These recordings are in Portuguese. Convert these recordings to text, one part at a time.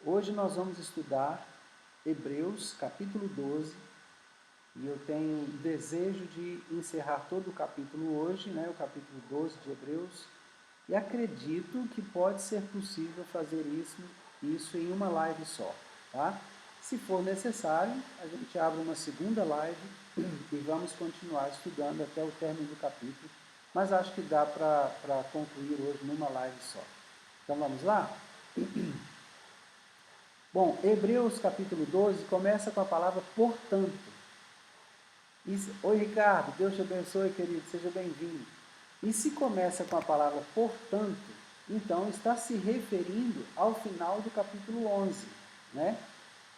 Hoje nós vamos estudar Hebreus, capítulo 12, e eu tenho o desejo de encerrar todo o capítulo hoje, o capítulo 12 de Hebreus, e acredito que pode ser possível fazer isso em uma live só, tá? Se for necessário, a gente abre uma segunda live e vamos continuar estudando até o término do capítulo, mas acho que dá para concluir hoje numa live só. Então vamos lá? Bom, Hebreus capítulo 12 começa com a palavra portanto. Oi Ricardo, Deus te abençoe, querido, seja bem-vindo. E se começa com a palavra portanto, então está se referindo ao final do capítulo 11, né?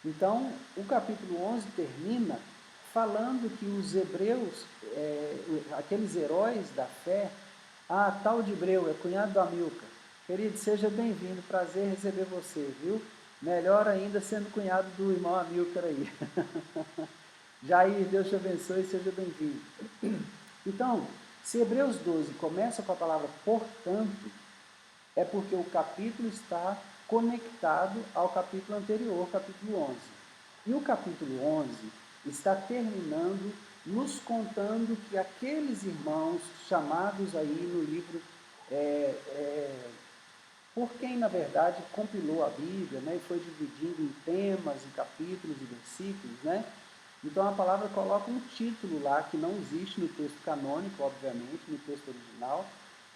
Então, o capítulo 11 termina falando que os hebreus, aqueles heróis da fé, tal de Hebreu, é cunhado do Amilcar. Querido, seja bem-vindo, prazer receber você, viu? Melhor ainda sendo cunhado do irmão Amilcar aí. Jair, Deus te abençoe, seja bem-vindo. Então, se Hebreus 12 começa com a palavra portanto, é porque o capítulo está conectado ao capítulo anterior, capítulo 11. E o capítulo 11 está terminando nos contando que aqueles irmãos chamados aí no livro, por quem na verdade compilou a Bíblia, e foi dividindo em temas, em capítulos e versículos, Então a palavra coloca um título lá que não existe no texto canônico, obviamente, no texto original,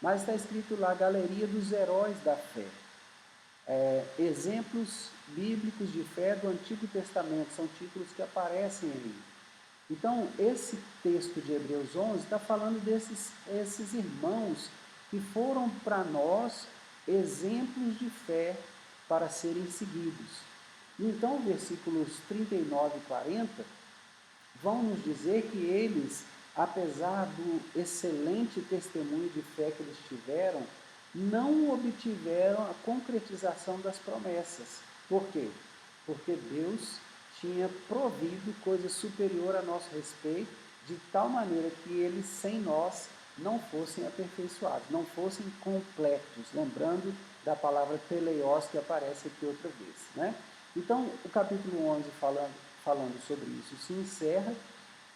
mas está escrito lá Galeria dos Heróis da Fé. Exemplos bíblicos de fé do Antigo Testamento, são títulos que aparecem ali. Então, esse texto de Hebreus 11 está falando esses irmãos que foram para nós exemplos de fé para serem seguidos. Então, versículos 39 e 40 vão nos dizer que eles, apesar do excelente testemunho de fé que eles tiveram, não obtiveram a concretização das promessas. Por quê? Porque Deus tinha provido coisa superior a nosso respeito, de tal maneira que eles, sem nós, não fossem aperfeiçoados, não fossem completos. Lembrando da palavra teleios que aparece aqui outra vez, Então, o capítulo 11 falando sobre isso se encerra,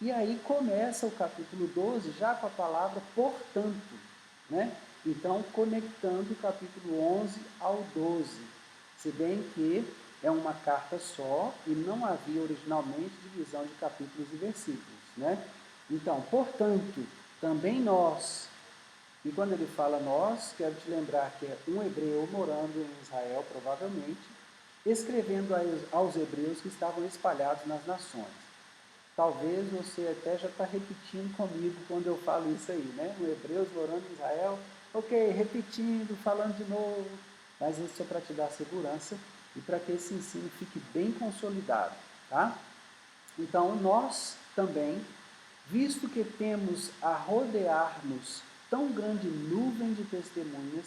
e aí começa o capítulo 12 já com a palavra portanto, Então, conectando o capítulo 11 ao 12, se bem que é uma carta só e não havia originalmente divisão de capítulos e versículos, Então, portanto, também nós, e quando ele fala nós, quero te lembrar que é um hebreu morando em Israel, provavelmente, escrevendo aos hebreus que estavam espalhados nas nações. Talvez você até já está repetindo comigo quando eu falo isso aí, Um hebreu morando em Israel, ok, repetindo, falando de novo, mas isso é para te dar segurança e para que esse ensino fique bem consolidado, tá? Então, nós também, visto que temos a rodear-nos tão grande nuvem de testemunhas,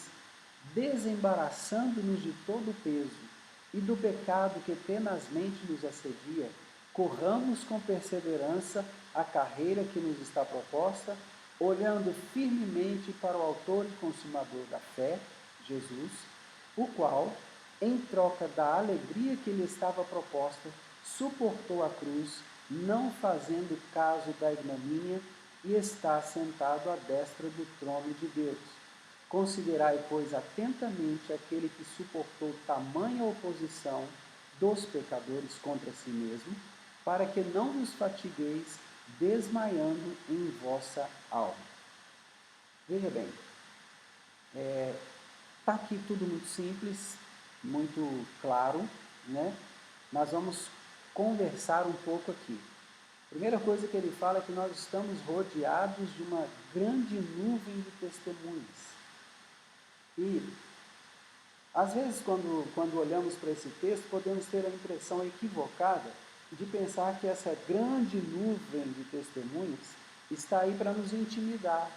desembaraçando-nos de todo o peso e do pecado que tenazmente nos assedia, corramos com perseverança a carreira que nos está proposta, olhando firmemente para o autor e consumador da fé, Jesus, o qual, em troca da alegria que lhe estava proposta, suportou a cruz, não fazendo caso da ignomínia, e está sentado à destra do trono de Deus. Considerai, pois, atentamente aquele que suportou tamanha oposição dos pecadores contra si mesmo, para que não vos fatigueis desmaiando em vossa alma. Veja bem, está aqui tudo muito simples, muito claro, Nós vamos conversar um pouco aqui. Primeira coisa que ele fala é que nós estamos rodeados de uma grande nuvem de testemunhas. E, às vezes, quando olhamos para esse texto, podemos ter a impressão equivocada de pensar que essa grande nuvem de testemunhas está aí para nos intimidar,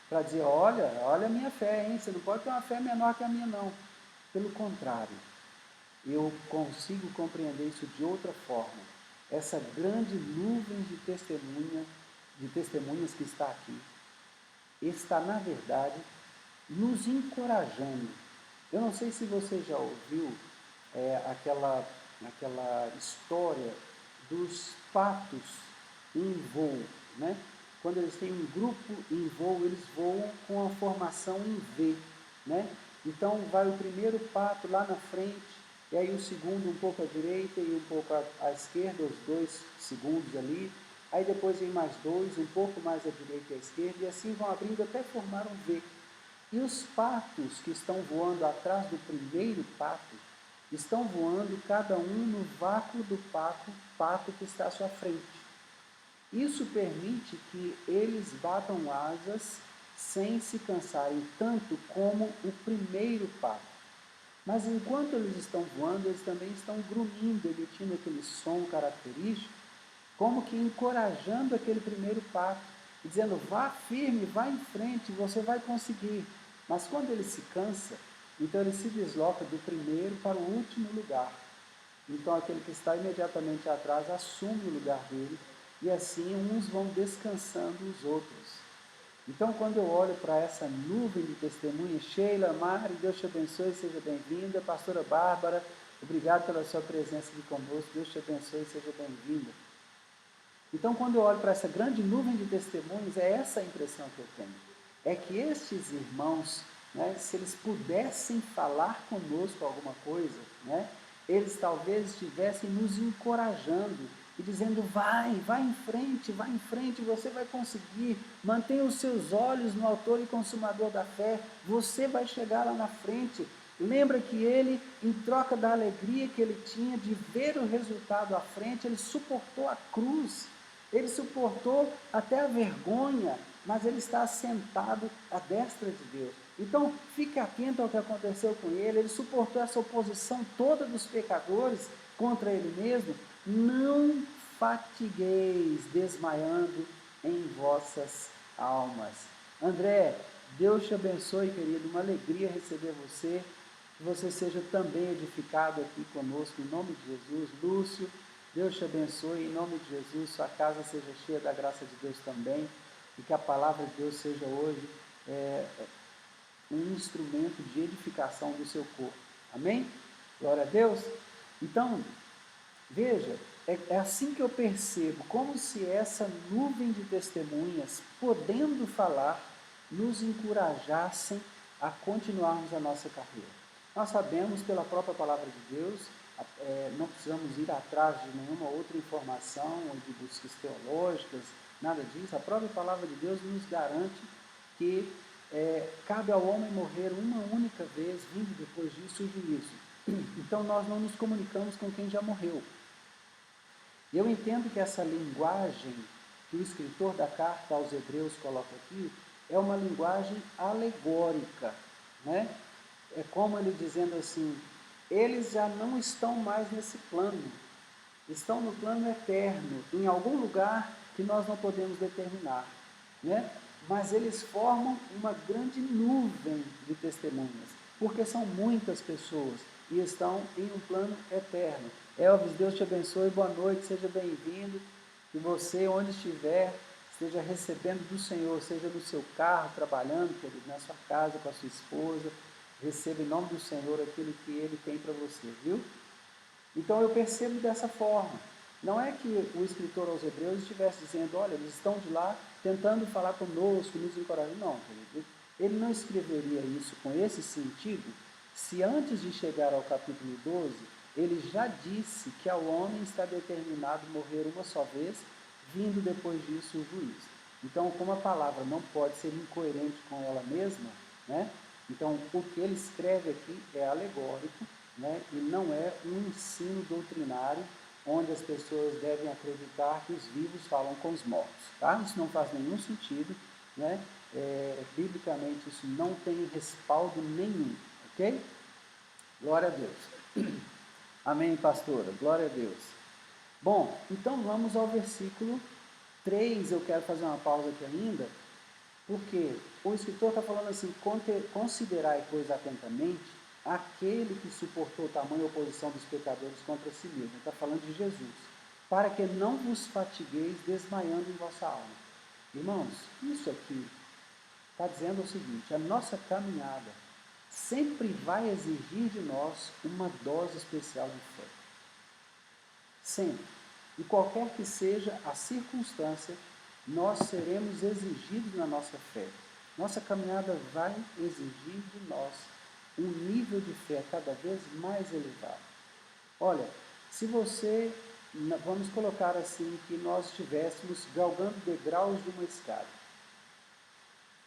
para dizer, olha a minha fé, hein? Você não pode ter uma fé menor que a minha, não. Pelo contrário, eu consigo compreender isso de outra forma. Essa grande nuvem de testemunhas que está aqui, está, na verdade, nos encorajando. Eu não sei se você já ouviu aquela história dos patos em voo, né? Quando eles têm um grupo em voo, eles voam com a formação em V, né? Então vai o primeiro pato lá na frente, e aí o segundo um pouco à direita e um pouco à esquerda, os dois segundos ali. Aí depois vem mais dois, um pouco mais à direita e à esquerda, e assim vão abrindo até formar um V. E os patos que estão voando atrás do primeiro pato, estão voando cada um no vácuo do pato que está à sua frente. Isso permite que eles batam asas sem se cansarem tanto como o primeiro pato. Mas enquanto eles estão voando, eles também estão grunhindo, emitindo aquele som característico, como que encorajando aquele primeiro pato, dizendo, vá firme, vá em frente, você vai conseguir. Mas quando ele se cansa, então ele se desloca do primeiro para o último lugar. Então aquele que está imediatamente atrás assume o lugar dele, e assim uns vão descansando os outros. Então quando eu olho para essa nuvem de testemunhas, Sheila, Mari, Deus te abençoe, seja bem-vinda. Pastora Bárbara, obrigado pela sua presença aqui conosco, Deus te abençoe, seja bem-vinda. Então quando eu olho para essa grande nuvem de testemunhos, é essa a impressão que eu tenho. É que estes irmãos, né, se eles pudessem falar conosco alguma coisa, né, eles talvez estivessem nos encorajando e dizendo, vai em frente, você vai conseguir, mantenha os seus olhos no autor e consumador da fé, você vai chegar lá na frente. Lembra que ele, em troca da alegria que ele tinha de ver o resultado à frente, ele suportou a cruz, ele suportou até a vergonha, mas ele está assentado à destra de Deus. Então, fique atento ao que aconteceu com ele. Ele suportou essa oposição toda dos pecadores contra ele mesmo. Não fatigueis, desmaiando em vossas almas. André, Deus te abençoe, querido. Uma alegria receber você. Que você seja também edificado aqui conosco, em nome de Jesus. Lúcio, Deus te abençoe, em nome de Jesus. Sua casa seja cheia da graça de Deus também. E que a palavra de Deus seja hoje um instrumento de edificação do seu corpo. Amém? Glória a Deus. Então, veja, é assim que eu percebo, como se essa nuvem de testemunhas, podendo falar, nos encorajassem a continuarmos a nossa carreira. Nós sabemos pela própria palavra de Deus, não precisamos ir atrás de nenhuma outra informação ou de buscas teológicas, nada disso. A própria palavra de Deus nos garante que cabe ao homem morrer uma única vez, vindo depois disso o juízo. Então nós não nos comunicamos com quem já morreu. Eu entendo que essa linguagem que o escritor da carta aos Hebreus coloca aqui é uma linguagem alegórica, né? É como ele dizendo assim, eles já não estão mais nesse plano, estão no plano eterno, em algum lugar que nós não podemos determinar, né? Mas eles formam uma grande nuvem de testemunhas, porque são muitas pessoas e estão em um plano eterno. Elvis, Deus te abençoe, boa noite, seja bem-vindo, que você, onde estiver, esteja recebendo do Senhor, seja no seu carro, trabalhando, na sua casa, com a sua esposa, receba em nome do Senhor aquilo que Ele tem para você, viu? Então eu percebo dessa forma. Não é que o escritor aos Hebreus estivesse dizendo, olha, eles estão de lá tentando falar conosco, nos encorajar. Não, ele não escreveria isso com esse sentido se antes de chegar ao capítulo 12, ele já disse que ao homem está determinado morrer uma só vez, vindo depois disso o juízo. Então, como a palavra não pode ser incoerente com ela mesma, né? Então, o que ele escreve aqui é alegórico, né? E não é um ensino doutrinário onde as pessoas devem acreditar que os vivos falam com os mortos. Tá? Isso não faz nenhum sentido, né? Biblicamente isso não tem respaldo nenhum, ok? Glória a Deus. Amém, pastora? Glória a Deus. Bom, então vamos ao versículo 3, eu quero fazer uma pausa aqui ainda, porque o escritor está falando assim, considerai, pois, atentamente, aquele que suportou tamanha oposição dos pecadores contra si mesmo. Ele está falando de Jesus. Para que não vos fatigueis desmaiando em vossa alma. Irmãos, isso aqui está dizendo o seguinte, a nossa caminhada, sempre vai exigir de nós uma dose especial de fé. Sempre. E qualquer que seja a circunstância, nós seremos exigidos na nossa fé. Nossa caminhada vai exigir de nós um nível de fé cada vez mais elevado. Olha, se você, vamos colocar assim, que nós estivéssemos galgando degraus de uma escada.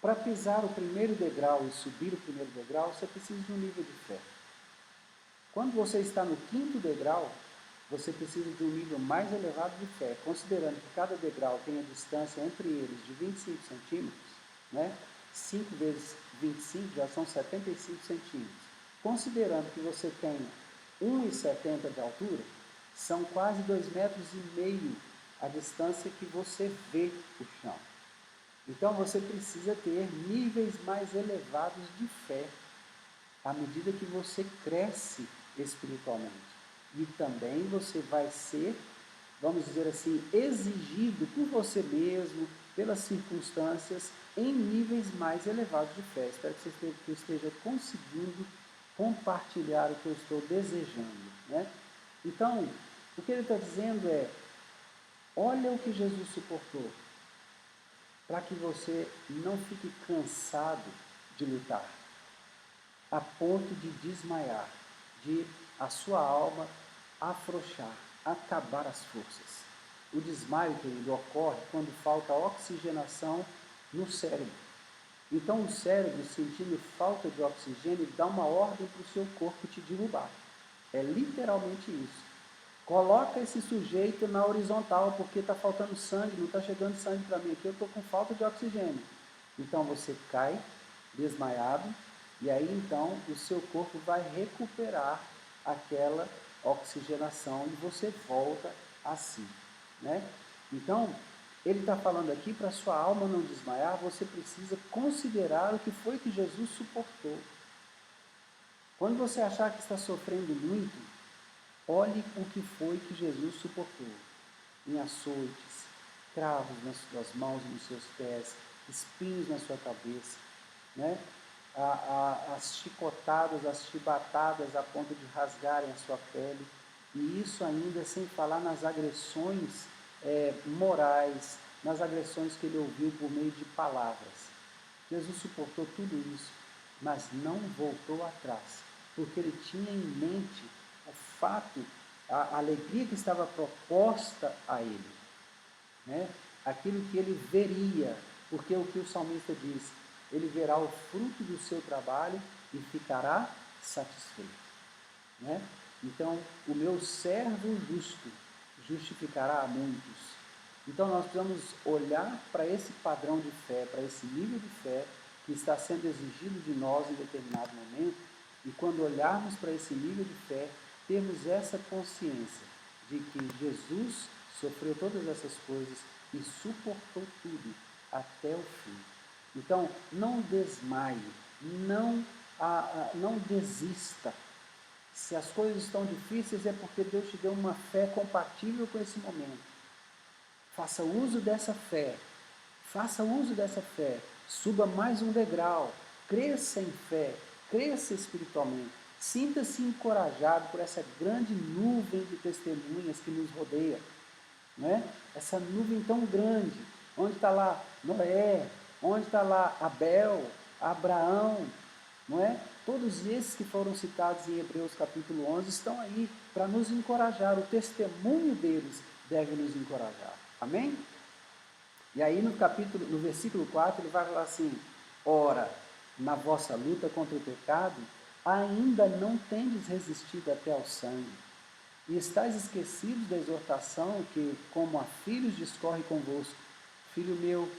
Para pisar o primeiro degrau e subir o primeiro degrau, você precisa de um nível de fé. Quando você está no quinto degrau, você precisa de um nível mais elevado de fé, considerando que cada degrau tem a distância entre eles de 25 centímetros, né? 5 vezes 25 já são 75 centímetros. Considerando que você tem 1,70 de altura, são quase 2,5 metros a distância que você vê o chão. Então você precisa ter níveis mais elevados de fé à medida que você cresce espiritualmente. E também você vai ser, vamos dizer assim, exigido por você mesmo, pelas circunstâncias, em níveis mais elevados de fé. Espero que você esteja conseguindo compartilhar o que eu estou desejando, né? Então, o que ele está dizendo é, olha o que Jesus suportou, para que você não fique cansado de lutar, a ponto de desmaiar, de a sua alma afrouxar, acabar as forças. O desmaio, querido, ocorre quando falta oxigenação no cérebro. Então o cérebro, sentindo falta de oxigênio, dá uma ordem para o seu corpo te derrubar. É literalmente isso. Coloca esse sujeito na horizontal, porque está faltando sangue, não está chegando sangue para mim aqui, eu estou com falta de oxigênio. Então você cai, desmaiado, e aí então o seu corpo vai recuperar aquela oxigenação e você volta a si, né? Então, ele está falando aqui, para a sua alma não desmaiar, você precisa considerar o que foi que Jesus suportou. Quando você achar que está sofrendo muito, olhe o que foi que Jesus suportou. Em açoites, cravos nas suas mãos e nos seus pés, espinhos na sua cabeça, né? As chicotadas, as chibatadas a ponto de rasgarem a sua pele. E isso ainda sem falar nas agressões morais, nas agressões que ele ouviu por meio de palavras. Jesus suportou tudo isso, mas não voltou atrás, porque ele tinha em mente o fato, a alegria que estava proposta a ele, né? Aquilo que ele veria, porque o que o salmista diz, ele verá o fruto do seu trabalho e ficará satisfeito, né? Então, o meu servo justo justificará a muitos. Então, nós precisamos olhar para esse padrão de fé, para esse nível de fé que está sendo exigido de nós em determinado momento, e quando olharmos para esse nível de fé, termos essa consciência de que Jesus sofreu todas essas coisas e suportou tudo até o fim. Então, não desmaie, não desista. Se as coisas estão difíceis é porque Deus te deu uma fé compatível com esse momento. Faça uso dessa fé. Faça uso dessa fé. Suba mais um degrau. Cresça em fé. Cresça espiritualmente. Sinta-se encorajado por essa grande nuvem de testemunhas que nos rodeia, né? Essa nuvem tão grande. Onde está lá Noé? Onde está lá Abel? Abraão? Não é? Todos esses que foram citados em Hebreus capítulo 11 estão aí para nos encorajar. O testemunho deles deve nos encorajar. Amém? E aí no versículo 4 ele vai falar assim: ora, na vossa luta contra o pecado, ainda não tendes resistido até ao sangue, e estáis esquecidos da exortação que, como a filhos, discorre convosco. Filho meu,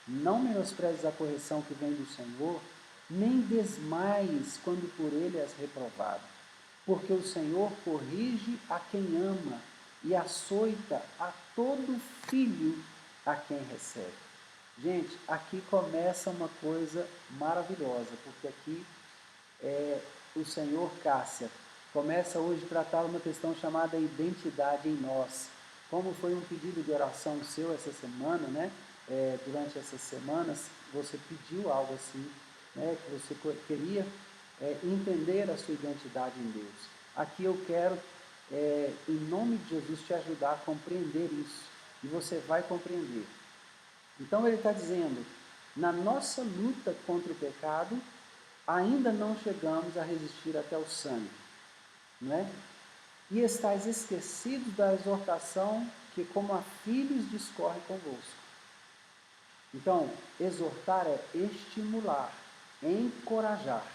não menosprezes a correção que vem do Senhor, nem desmaies quando por ele és reprovado, porque o Senhor corrige a quem ama e açoita a todo filho a quem recebe. Gente, aqui começa uma coisa maravilhosa, porque aqui o Senhor Cássia começa hoje a tratar uma questão chamada identidade em nós. Como foi um pedido de oração seu essa semana, né? Durante essas semanas, você pediu algo assim, né? Que você queria entender a sua identidade em Deus. Aqui eu quero, em nome de Jesus, te ajudar a compreender isso. E você vai compreender. Então ele está dizendo, na nossa luta contra o pecado, ainda não chegamos a resistir até o sangue. Não é? E estáis esquecidos da exortação que como a filhos discorre convosco. Então, exortar é estimular, encorajar.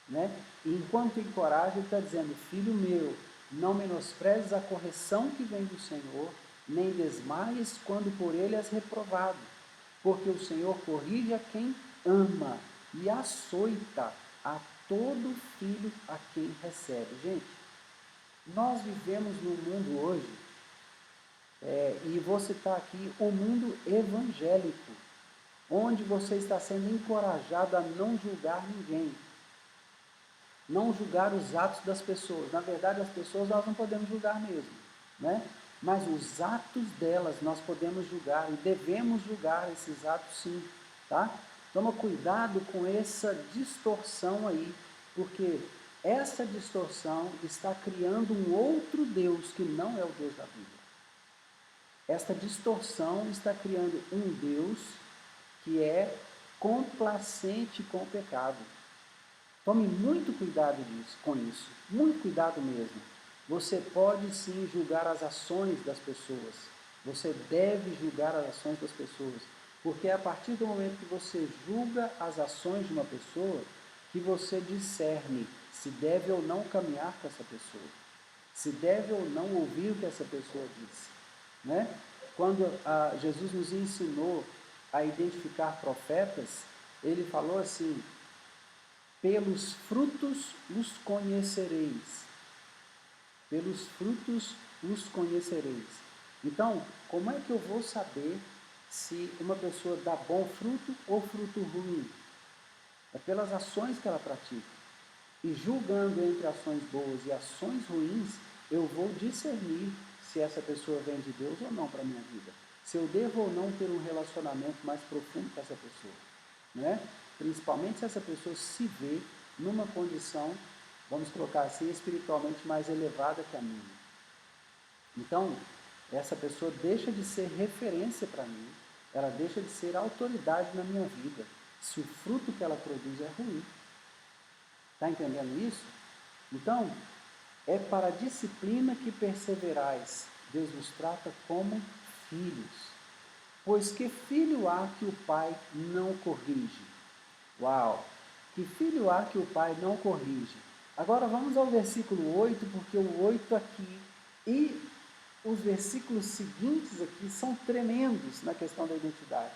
Né? E enquanto encoraja, ele está dizendo, filho meu, não menosprezes a correção que vem do Senhor, nem desmaies quando por ele és reprovado, porque o Senhor corrige a quem ama e açoita a todo filho a quem recebe. Gente, nós vivemos num mundo hoje, e vou citar aqui o mundo evangélico, onde você está sendo encorajado a não julgar ninguém, não julgar os atos das pessoas. Na verdade, as pessoas nós não podemos julgar mesmo, né? Mas os atos delas nós podemos julgar e devemos julgar esses atos sim, tá? Toma cuidado com essa distorção aí, porque essa distorção está criando um outro Deus que não é o Deus da Bíblia. Esta distorção está criando um Deus que é complacente com o pecado. Tome muito cuidado com isso, muito cuidado mesmo. Você pode sim julgar as ações das pessoas, você deve julgar as ações das pessoas, porque é a partir do momento que você julga as ações de uma pessoa, que você discerne se deve ou não caminhar com essa pessoa, se deve ou não ouvir o que essa pessoa diz. Né? Quando Jesus nos ensinou a identificar profetas, ele falou assim, pelos frutos os conhecereis. Pelos frutos os conhecereis. Então, como é que eu vou saber se uma pessoa dá bom fruto ou fruto ruim? É pelas ações que ela pratica. E julgando entre ações boas e ações ruins, eu vou discernir se essa pessoa vem de Deus ou não para a minha vida. Se eu devo ou não ter um relacionamento mais profundo com essa pessoa. Né? Principalmente se essa pessoa se vê numa condição, vamos colocar assim, espiritualmente mais elevada que a minha. Então, essa pessoa deixa de ser referência para mim, ela deixa de ser autoridade na minha vida, se o fruto que ela produz é ruim. Está entendendo isso? Então, é para a disciplina que perseverais. Deus nos trata como filhos. Pois que filho há que o pai não corrige? Uau! Que filho há que o pai não corrige? Agora vamos ao versículo 8, porque o 8 aqui e os versículos seguintes aqui são tremendos na questão da identidade.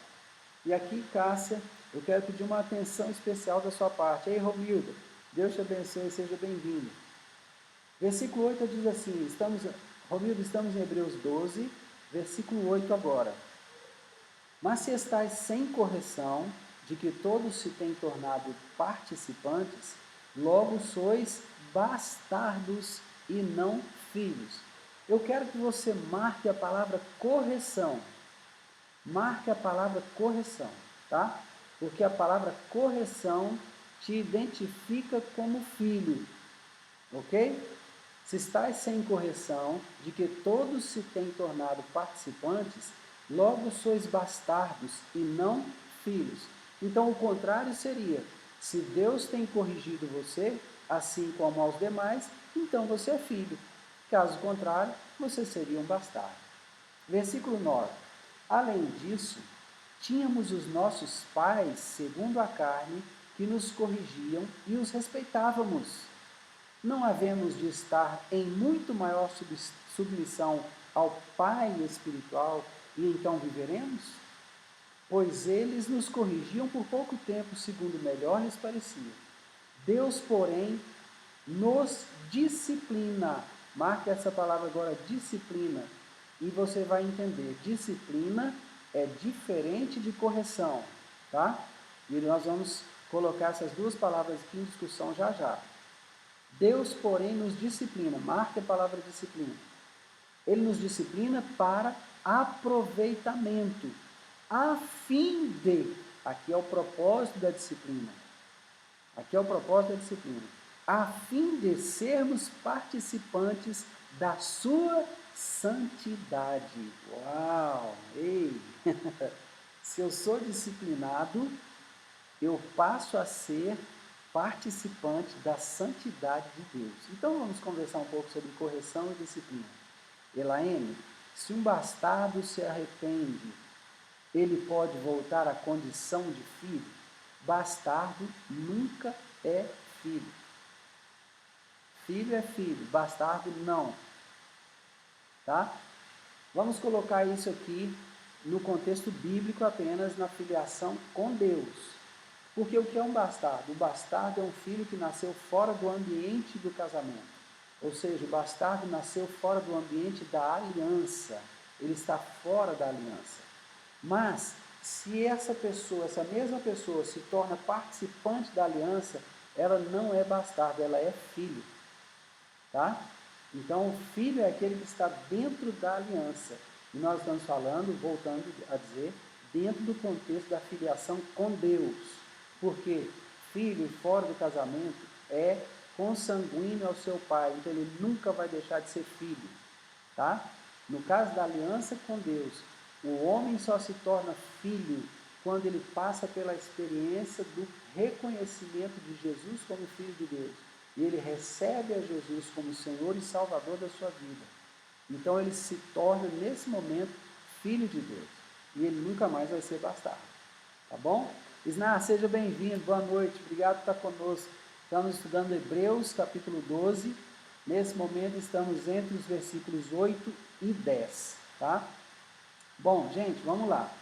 E aqui, Cássia, eu quero pedir uma atenção especial da sua parte. Ei, Romilda, Deus te abençoe e seja bem-vindo. Versículo 8 diz assim, Romilda, estamos em Hebreus 12, versículo 8 agora. Mas se estáis sem correção, de que todos se têm tornado participantes, logo sois bastardos e não filhos. Eu quero que você marque a palavra correção. Marque a palavra correção, tá? Porque a palavra correção te identifica como filho, ok? Se estáis sem correção, de que todos se têm tornado participantes, logo sois bastardos e não filhos. Então, o contrário seria, se Deus tem corrigido você, assim como aos demais, então você é filho. Caso contrário, você seria um bastardo. Versículo 9. Além disso, tínhamos os nossos pais, segundo a carne, que nos corrigiam e os respeitávamos. Não havemos de estar em muito maior submissão ao Pai espiritual e então viveremos? Pois eles nos corrigiam por pouco tempo, segundo melhor lhes parecia. Deus, porém, nos disciplina. Marque essa palavra agora, disciplina. E você vai entender. Disciplina é diferente de correção, tá? E nós vamos colocar essas duas palavras aqui em discussão já já. Deus, porém, nos disciplina. Marque a palavra disciplina. Ele nos disciplina para aproveitamento, a fim de, aqui é o propósito da disciplina, Aqui é o propósito da disciplina. A fim de sermos participantes da sua santidade. Uau! Ei! Se eu sou disciplinado, eu passo a ser participante da santidade de Deus. Então vamos conversar um pouco sobre correção e disciplina. Elaine, se um bastardo se arrepende, ele pode voltar à condição de filho? Bastardo nunca é filho. Filho é filho, bastardo não. Tá? Vamos colocar isso aqui no contexto bíblico apenas na filiação com Deus. Porque o que é um bastardo? O bastardo é um filho que nasceu fora do ambiente do casamento. Ou seja, o bastardo nasceu fora do ambiente da aliança. Ele está fora da aliança. Mas, se essa mesma pessoa se torna participante da aliança, ela não é bastardo, ela é filho. Tá? Então, o filho é aquele que está dentro da aliança. E nós estamos falando, voltando a dizer, dentro do contexto da filiação com Deus. Porque filho fora do casamento é consanguíneo ao seu pai, então ele nunca vai deixar de ser filho. Tá? No caso da aliança com Deus, o homem só se torna filho quando ele passa pela experiência do reconhecimento de Jesus como Filho de Deus. E ele recebe a Jesus como Senhor e Salvador da sua vida. Então ele se torna, nesse momento, Filho de Deus. E ele nunca mais vai ser bastardo. Tá bom? Isnar, seja bem-vindo, boa noite, obrigado por estar conosco. Estamos estudando Hebreus, capítulo 12. Nesse momento estamos entre os versículos 8 e 10. Tá? Bom, gente, vamos lá.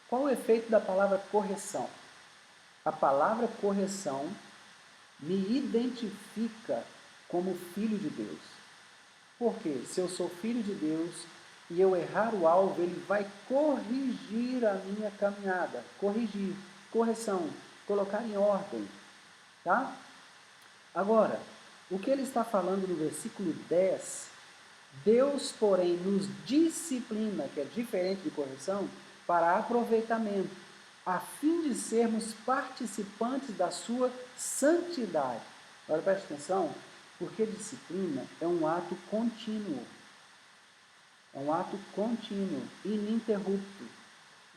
Qual o efeito da palavra correção? A palavra correção me identifica como filho de Deus. Por quê? Se eu sou filho de Deus e eu errar o alvo, ele vai corrigir a minha caminhada. Corrigir, correção, colocar em ordem. Tá? Agora, o que ele está falando no versículo 10, Deus, porém, nos disciplina, que é diferente de correção, para aproveitamento, a fim de sermos participantes da sua santidade. Agora preste atenção, porque disciplina é um ato contínuo. É um ato contínuo, ininterrupto.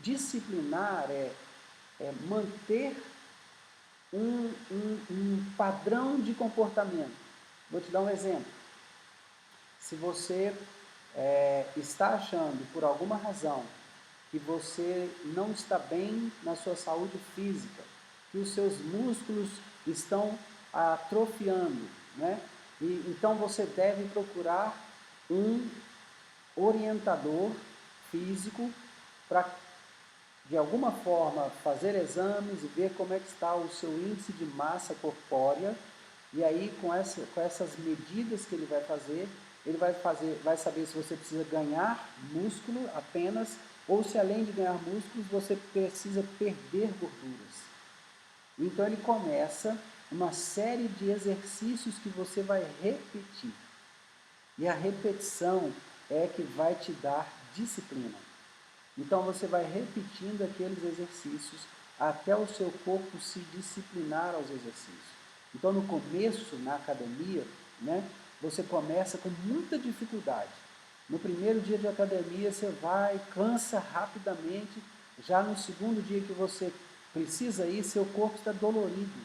Disciplinar é manter um padrão de comportamento. Vou te dar um exemplo. Se você está achando, por alguma razão, que você não está bem na sua saúde física, que os seus músculos estão atrofiando, né? E, então você deve procurar um orientador físico para, de alguma forma, fazer exames e ver como é que está o seu índice de massa corpórea. E aí, com essas medidas que ele vai saber se você precisa ganhar músculo apenas, ou se além de ganhar músculos, você precisa perder gorduras. Então ele começa uma série de exercícios que você vai repetir. E a repetição é que vai te dar disciplina. Então você vai repetindo aqueles exercícios até o seu corpo se disciplinar aos exercícios. Então no começo, na academia, né, você começa com muita dificuldade. No primeiro dia de academia você vai, cansa rapidamente. Já no segundo dia que você precisa ir, seu corpo está dolorido,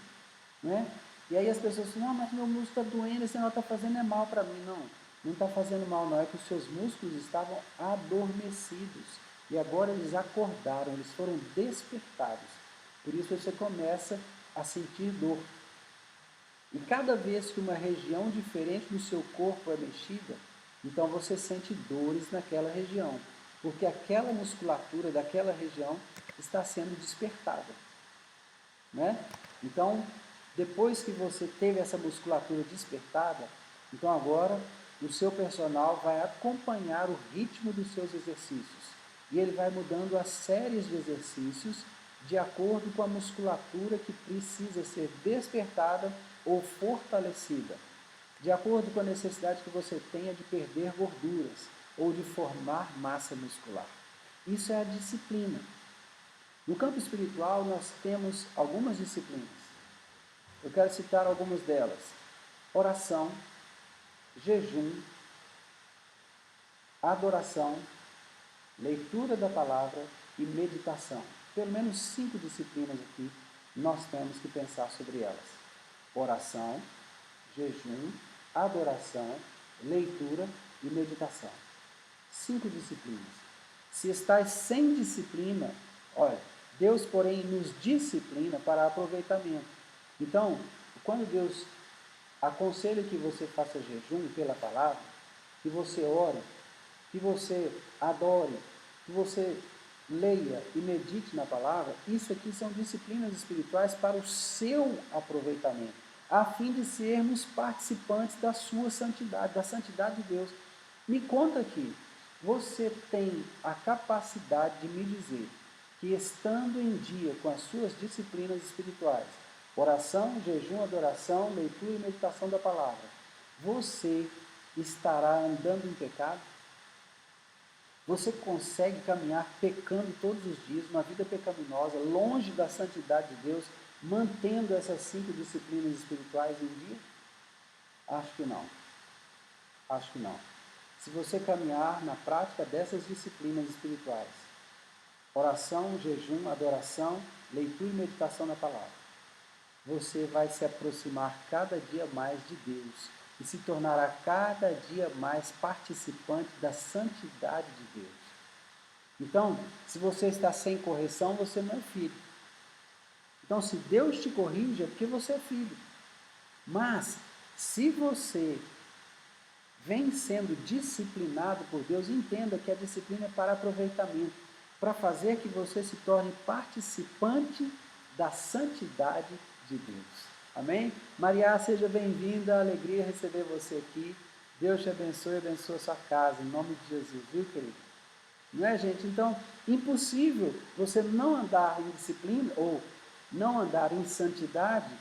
né? E aí as pessoas falam, não, mas meu músculo está doendo, esse negócio está fazendo mal para mim. Não, não está fazendo mal não, é que os seus músculos estavam adormecidos. E agora eles acordaram, eles foram despertados. Por isso você começa a sentir dor. E cada vez que uma região diferente do seu corpo é mexida, então você sente dores naquela região, porque aquela musculatura daquela região está sendo despertada, né? Então, depois que você teve essa musculatura despertada, então agora o seu personal vai acompanhar o ritmo dos seus exercícios. E ele vai mudando as séries de exercícios de acordo com a musculatura que precisa ser despertada ou fortalecida, de acordo com a necessidade que você tenha de perder gorduras ou de formar massa muscular. Isso é a disciplina. No campo espiritual, nós temos algumas disciplinas. Eu quero citar algumas delas: oração, jejum, adoração, leitura da palavra e meditação. Pelo menos 5 disciplinas aqui nós temos que pensar sobre elas: oração, jejum, adoração, leitura e meditação. 5 disciplinas. Se estás sem disciplina, olha, Deus, porém, nos disciplina para aproveitamento. Então, quando Deus aconselha que você faça jejum pela palavra, que você ore, que você adore, que você leia e medite na palavra, isso aqui são disciplinas espirituais para o seu aproveitamento, a fim de sermos participantes da sua santidade, da santidade de Deus. Me conta aqui, você tem a capacidade de me dizer que, estando em dia com as suas disciplinas espirituais, oração, jejum, adoração, leitura e meditação da palavra, você estará andando em pecado? Você consegue caminhar pecando todos os dias, uma vida pecaminosa, longe da santidade de Deus, mantendo essas 5 disciplinas espirituais em dia? Acho que não. Acho que não. Se você caminhar na prática dessas disciplinas espirituais, oração, jejum, adoração, leitura e meditação na palavra, você vai se aproximar cada dia mais de Deus e se tornará cada dia mais participante da santidade de Deus. Então, se você está sem correção, você não é filho. Então, se Deus te corrige, é porque você é filho. Mas, se você vem sendo disciplinado por Deus, entenda que a disciplina é para aproveitamento, para fazer que você se torne participante da santidade de Deus. Amém? Maria, seja bem-vinda, alegria receber você aqui. Deus te abençoe e abençoe a sua casa, em nome de Jesus, viu, querido? Não é, gente? Então, impossível você não andar em disciplina ou não andar em santidade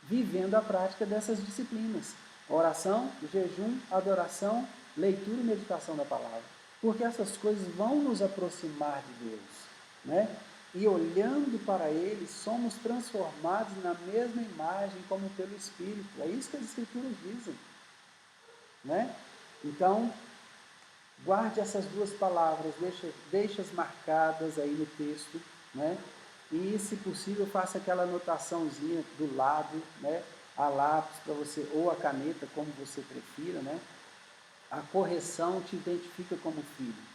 vivendo a prática dessas disciplinas. Oração, jejum, adoração, leitura e meditação da palavra. Porque essas coisas vão nos aproximar de Deus, né? E olhando para Ele, somos transformados na mesma imagem como pelo Espírito. É isso que as Escrituras dizem, né? Então, guarde essas 2 palavras, deixa-as marcadas aí no texto, né? E, se possível, faça aquela anotaçãozinha do lado, né? A lápis para você, ou a caneta, como você prefira, né? A correção te identifica como filho.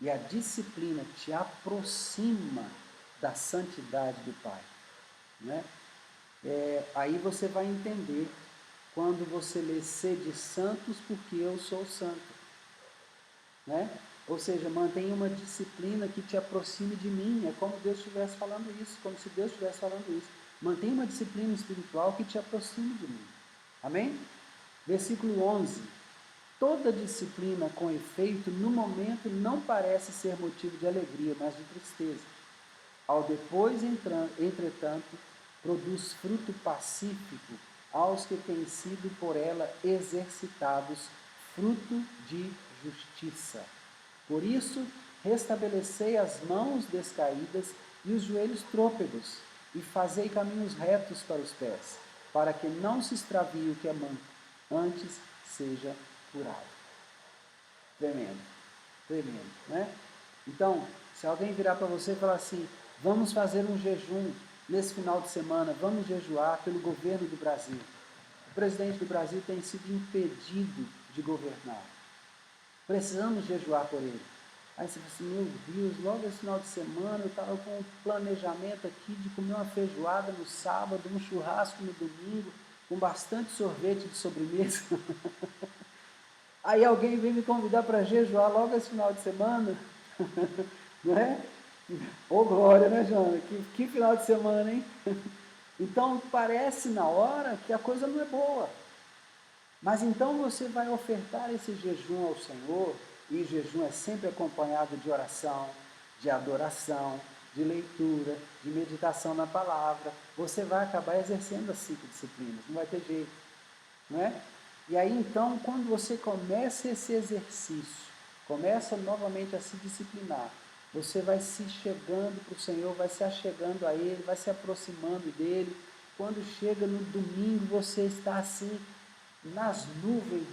E a disciplina te aproxima da santidade do Pai, né? Aí você vai entender quando você lê sede santos porque eu sou santo, né? Ou seja, mantenha uma disciplina que te aproxime de mim. É como Deus estivesse falando isso, como se Deus estivesse falando isso. Mantenha uma disciplina espiritual que te aproxime de mim. Amém? Versículo 11. Toda disciplina com efeito, no momento, não parece ser motivo de alegria, mas de tristeza. Ao depois, entretanto, produz fruto pacífico aos que têm sido por ela exercitados, fruto de justiça. Por isso, restabelecei as mãos descaídas e os joelhos trôpegos, e fazei caminhos retos para os pés, para que não se extravie o que é manco, antes seja curado. Tremendo, tremendo, né? Então, se alguém virar para você e falar assim, vamos fazer um jejum nesse final de semana, vamos jejuar pelo governo do Brasil. O presidente do Brasil tem sido impedido de governar. Precisamos jejuar por ele. Aí você fala assim, meu Deus, logo esse final de semana eu estava com um planejamento aqui de comer uma feijoada no sábado, um churrasco no domingo, com bastante sorvete de sobremesa. Aí alguém vem me convidar para jejuar logo esse final de semana, não é? Ô glória, né, Jana? Que final de semana, hein? Então parece na hora que a coisa não é boa. Mas então você vai ofertar esse jejum ao Senhor, e jejum é sempre acompanhado de oração, de adoração, de leitura, de meditação na palavra. Você vai acabar exercendo as 5 disciplinas, não vai ter jeito, não é? E aí então, quando você começa esse exercício, começa novamente a se disciplinar, Você vai se chegando para o Senhor, vai se achegando a Ele, vai se aproximando dEle. Quando chega no domingo, você está assim, nas nuvens,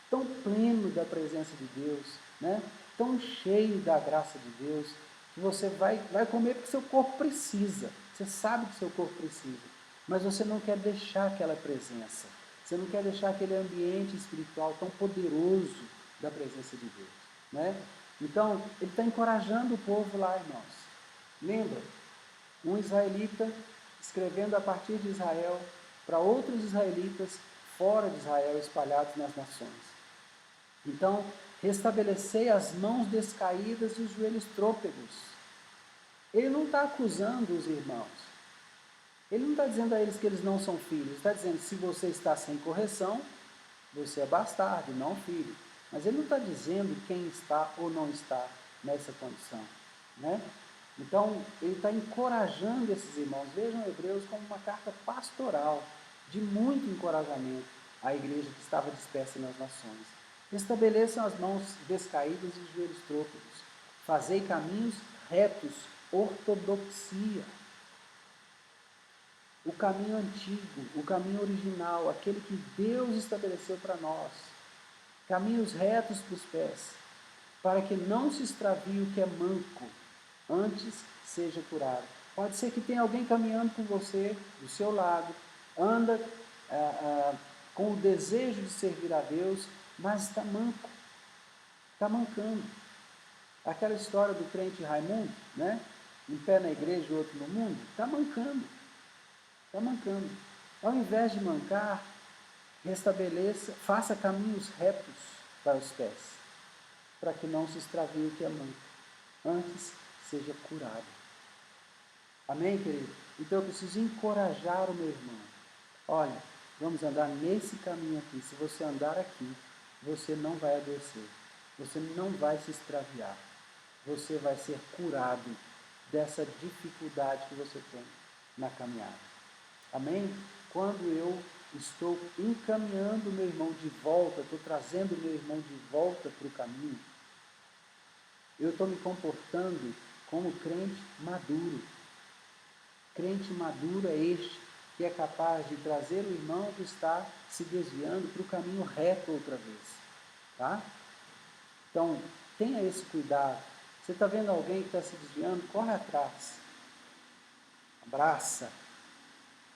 tão pleno da presença de Deus, né? Tão cheio da graça de Deus, que você vai comer porque seu corpo precisa. Você sabe que seu corpo precisa, mas você não quer deixar aquela presença. Você não quer deixar aquele ambiente espiritual tão poderoso da presença de Deus, né? Então, ele está encorajando o povo lá, irmãos. Lembra? Um israelita escrevendo a partir de Israel para outros israelitas fora de Israel, espalhados nas nações. Então, restabelecei as mãos descaídas e os joelhos trôpegos. Ele não está acusando os irmãos. Ele não está dizendo a eles que eles não são filhos. Ele está dizendo, se você está sem correção, você é bastardo, não filho. Mas ele não está dizendo quem está ou não está nessa condição, né? Então, ele está encorajando esses irmãos. Vejam Hebreus como uma carta pastoral, de muito encorajamento à igreja que estava dispersa nas nações. Estabeleçam as mãos descaídas e os joelhos trôpegos. Fazei caminhos retos, ortodoxia. O caminho antigo, o caminho original, aquele que Deus estabeleceu para nós. Caminhos retos para os pés, para que não se extravie o que é manco, antes seja curado. Pode ser que tenha alguém caminhando com você, do seu lado, anda com o desejo de servir a Deus, mas está manco, está mancando. Aquela história do crente Raimundo, né? Um pé na igreja e outro no mundo, está mancando. Está mancando. Ao invés de mancar, restabeleça, faça caminhos retos para os pés, para que não se extravie o que é manco. Antes, seja curado. Amém, querido? Então eu preciso encorajar o meu irmão. Olha, vamos andar nesse caminho aqui. Se você andar aqui, você não vai adoecer. Você não vai se extraviar. Você vai ser curado dessa dificuldade que você tem na caminhada. Amém? Quando eu estou encaminhando o meu irmão de volta, estou trazendo o meu irmão de volta para o caminho, eu estou me comportando como crente maduro. Crente maduro é este que é capaz de trazer o irmão que está se desviando para o caminho reto outra vez. Tá? Então, tenha esse cuidado. Você está vendo alguém que está se desviando? Corre atrás. Abraça.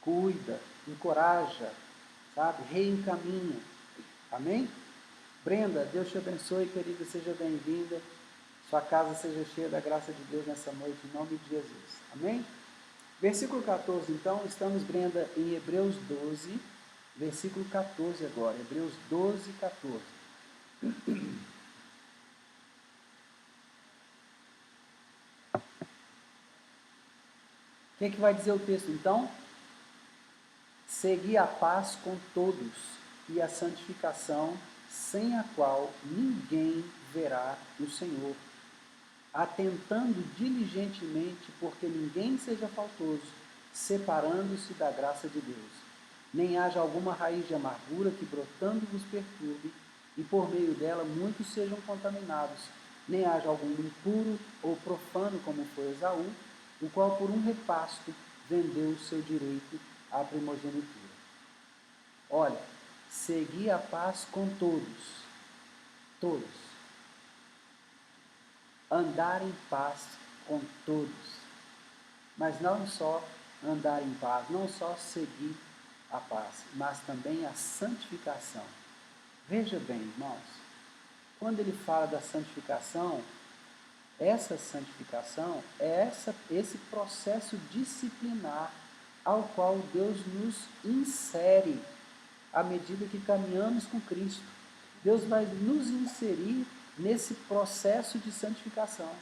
Cuida. Encoraja. Sabe? Reencaminha. Amém? Brenda, Deus te abençoe, querida. Seja bem-vinda. Sua casa seja cheia da graça de Deus nessa noite, em nome de Jesus. Amém? Versículo 14, então, estamos, Brenda, em Hebreus 12, versículo 14 agora. Hebreus 12, 14. O que vai dizer o texto, então? Segui a paz com todos e a santificação, sem a qual ninguém verá o Senhor, atentando diligentemente, porque ninguém seja faltoso, separando-se da graça de Deus. Nem haja alguma raiz de amargura que brotando vos perturbe, e por meio dela muitos sejam contaminados. Nem haja algum impuro ou profano, como foi Esaú, o qual por um repasto vendeu o seu direito à primogenitura. Olha, segui a paz com todos. Todos. Andar em paz com todos. Mas não só andar em paz, não só seguir a paz, mas também a santificação. Veja bem, irmãos, quando ele fala da santificação, essa santificação é esse processo disciplinar ao qual Deus nos insere à medida que caminhamos com Cristo. Deus vai nos inserir nesse processo de santificação.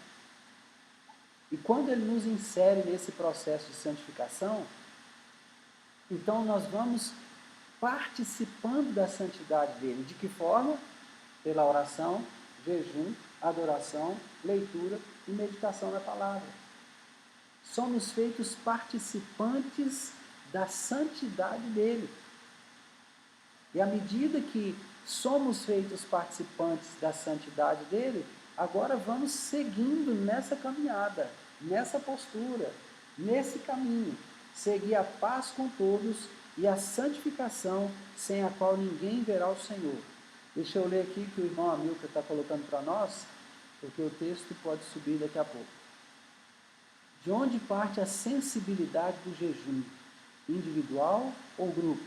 E quando Ele nos insere nesse processo de santificação, então nós vamos participando da santidade dele. De que forma? Pela oração, jejum, adoração, leitura e meditação na palavra. Somos feitos participantes da santidade dele. E à medida que somos feitos participantes da santidade dele, agora vamos seguindo nessa caminhada, nessa postura, nesse caminho. Seguir a paz com todos e a santificação, sem a qual ninguém verá o Senhor. Deixa eu ler aqui que o irmão Amilcar está colocando para nós, porque o texto pode subir daqui a pouco. De onde parte a sensibilidade do jejum? Individual ou grupo?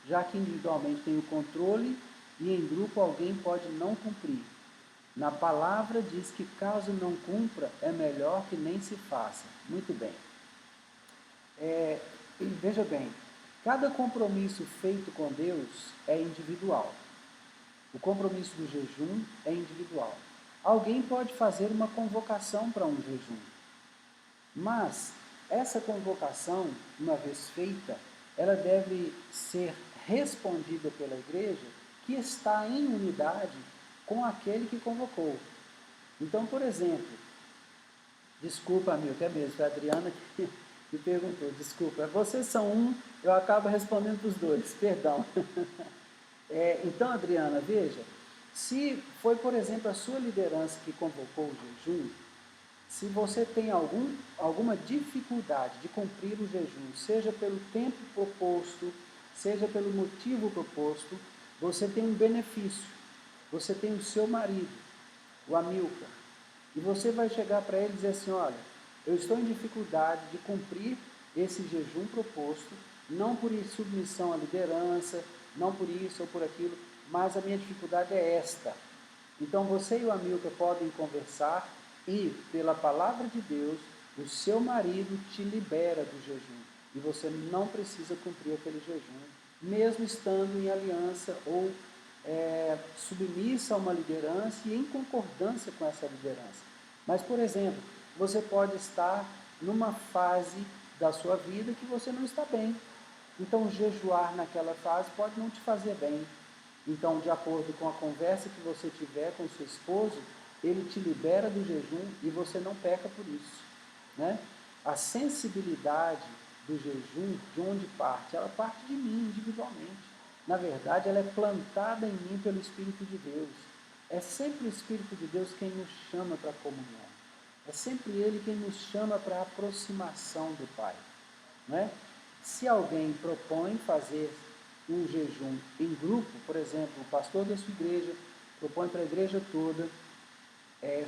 Já que individualmente tem o controle e em grupo alguém pode não cumprir. Na palavra diz que caso não cumpra, é melhor que nem se faça. Muito bem. Veja bem, cada compromisso feito com Deus é individual. O compromisso do jejum é individual. Alguém pode fazer uma convocação para um jejum, mas essa convocação, uma vez feita, ela deve ser respondida pela igreja que está em unidade com aquele que convocou. Então, por exemplo, desculpa, Milton, é mesmo, foi a Adriana que me perguntou, desculpa, vocês são um, eu acabo respondendo para os dois, perdão. Então, Adriana, veja, se foi, por exemplo, a sua liderança que convocou o jejum, se você tem alguma dificuldade de cumprir o jejum, seja pelo tempo proposto, seja pelo motivo proposto, você tem um benefício. Você tem o seu marido, o Amilcar, e você vai chegar para ele e dizer assim, olha, eu estou em dificuldade de cumprir esse jejum proposto, não por submissão à liderança, não por isso ou por aquilo, mas a minha dificuldade é esta. Então você e o Amilcar podem conversar e, pela palavra de Deus, o seu marido te libera do jejum. E você não precisa cumprir aquele jejum, mesmo estando em aliança ou submissa a uma liderança e em concordância com essa liderança. Mas, por exemplo, você pode estar numa fase da sua vida que você não está bem. Então, jejuar naquela fase pode não te fazer bem. Então, de acordo com a conversa que você tiver com seu esposo, ele te libera do jejum e você não peca por isso, né? A sensibilidade do jejum, de onde parte? Ela parte de mim individualmente. Na verdade, ela é plantada em mim pelo Espírito de Deus. É sempre o Espírito de Deus quem nos chama para a comunhão. É sempre Ele quem nos chama para a aproximação do Pai, né? Se alguém propõe fazer um jejum em grupo, por exemplo, o pastor da sua igreja propõe para a igreja toda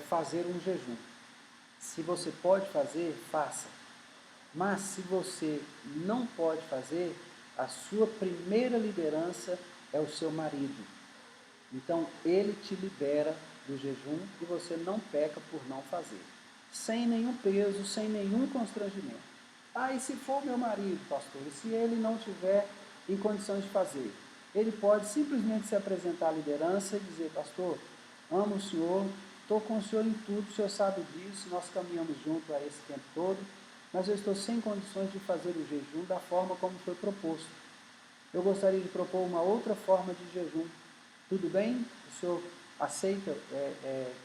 fazer um jejum. Se você pode fazer, faça. Mas se você não pode fazer, a sua primeira liderança é o seu marido. Então, ele te libera do jejum e você não peca por não fazer. Sem nenhum peso, sem nenhum constrangimento. E se for meu marido, pastor, e se ele não tiver em condições de fazer? Ele pode simplesmente se apresentar à liderança e dizer, pastor, amo o senhor, estou com o senhor em tudo, o senhor sabe disso, nós caminhamos junto a esse tempo todo, mas eu estou sem condições de fazer o jejum da forma como foi proposto. Eu gostaria de propor uma outra forma de jejum. Tudo bem? O senhor aceita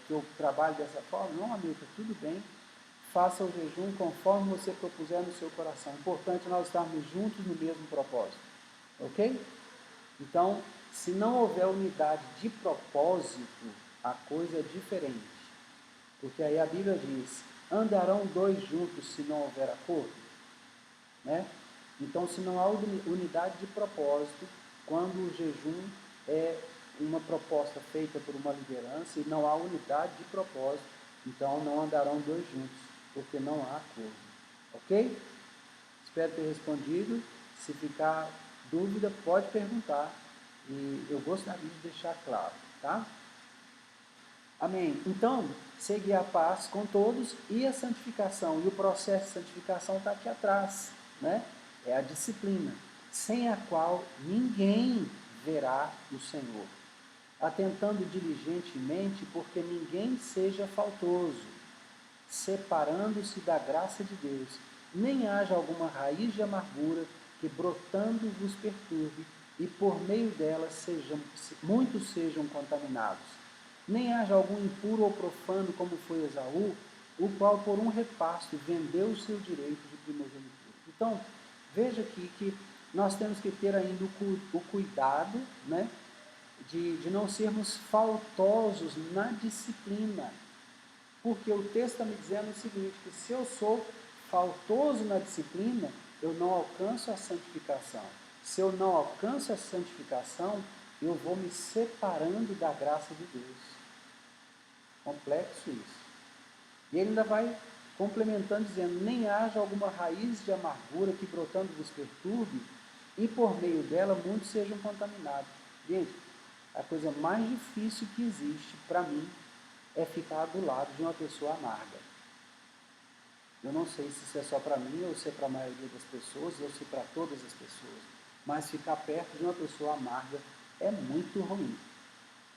que eu trabalhe dessa forma? Não, amigo, tudo bem. Faça o jejum conforme você propuser no seu coração. É importante nós estarmos juntos no mesmo propósito. Ok? Então, se não houver unidade de propósito, a coisa é diferente. Porque aí a Bíblia diz, andarão dois juntos se não houver acordo? Né? Então, se não há unidade de propósito, quando o jejum é uma proposta feita por uma liderança e não há unidade de propósito, então não andarão dois juntos, porque não há acordo. Ok? Espero ter respondido. Se ficar dúvida, pode perguntar e eu gostaria de deixar claro, tá? Amém. Então, seguir a paz com todos e a santificação. E o processo de santificação está aqui atrás, né? É a disciplina, sem a qual ninguém verá o Senhor. Atentando diligentemente, porque ninguém seja faltoso, separando-se da graça de Deus, nem haja alguma raiz de amargura que brotando vos perturbe, e por meio dela muitos sejam contaminados. Nem haja algum impuro ou profano, como foi Esaú, o qual por um repasto vendeu o seu direito de primogenitura. Então, veja aqui que nós temos que ter ainda o cuidado, né, de não sermos faltosos na disciplina. Porque o texto está me dizendo o seguinte, que se eu sou faltoso na disciplina, eu não alcanço a santificação. Se eu não alcanço a santificação, eu vou me separando da graça de Deus. Complexo isso. E ele ainda vai complementando, dizendo, nem haja alguma raiz de amargura que brotando vos perturbe, e por meio dela muitos sejam contaminados. Gente, a coisa mais difícil que existe para mim é ficar do lado de uma pessoa amarga. Eu não sei se isso é só para mim, ou se é para a maioria das pessoas, ou se é para todas as pessoas. Mas ficar perto de uma pessoa amarga é muito ruim.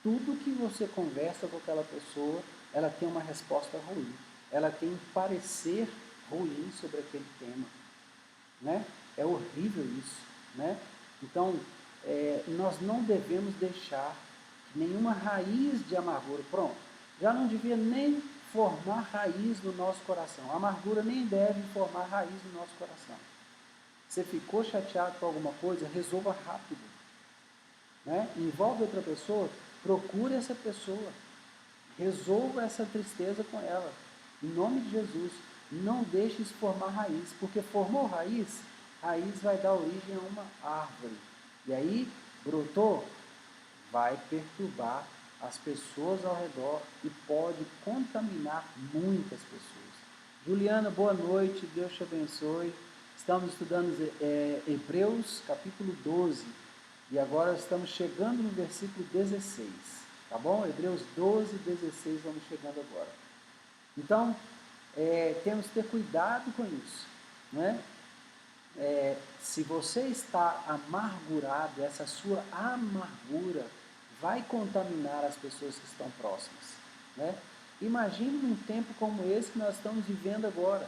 Tudo que você conversa com aquela pessoa, ela tem uma resposta ruim. Ela tem um parecer ruim sobre aquele tema. Né? É horrível isso. Né? Então, nós não devemos deixar nenhuma raiz de amargura. Pronto, já não devia nem formar raiz no nosso coração. A amargura nem deve formar raiz no nosso coração. Você ficou chateado com alguma coisa, resolva rápido. Né? Envolve outra pessoa, procure essa pessoa. Resolva essa tristeza com ela. Em nome de Jesus, não deixe isso formar raiz, porque formou raiz, raiz vai dar origem a uma árvore. E aí, brotou, vai perturbar as pessoas ao redor e pode contaminar muitas pessoas. Juliana, boa noite, Deus te abençoe. Estamos estudando Hebreus capítulo 12 e agora estamos chegando no versículo 16, tá bom? Hebreus 12, 16, vamos chegando agora. Então, temos que ter cuidado com isso, né? Se você está amargurado, essa sua amargura vai contaminar as pessoas que estão próximas. Né? Imagine num tempo como esse que nós estamos vivendo agora.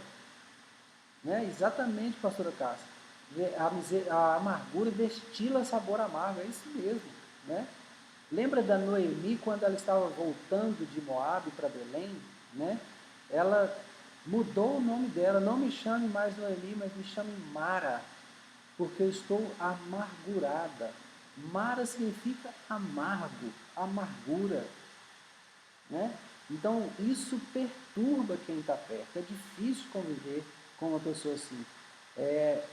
Né? Exatamente, pastora Cássia. A amargura destila sabor amargo, é isso mesmo. Né? Lembra da Noemi, quando ela estava voltando de Moabe para Belém? Né? Ela mudou o nome dela, não me chame mais Noemi, mas me chame Mara, porque eu estou amargurada. Mara significa amargo, amargura. Né? Então, isso perturba quem está perto. É difícil conviver com uma pessoa assim.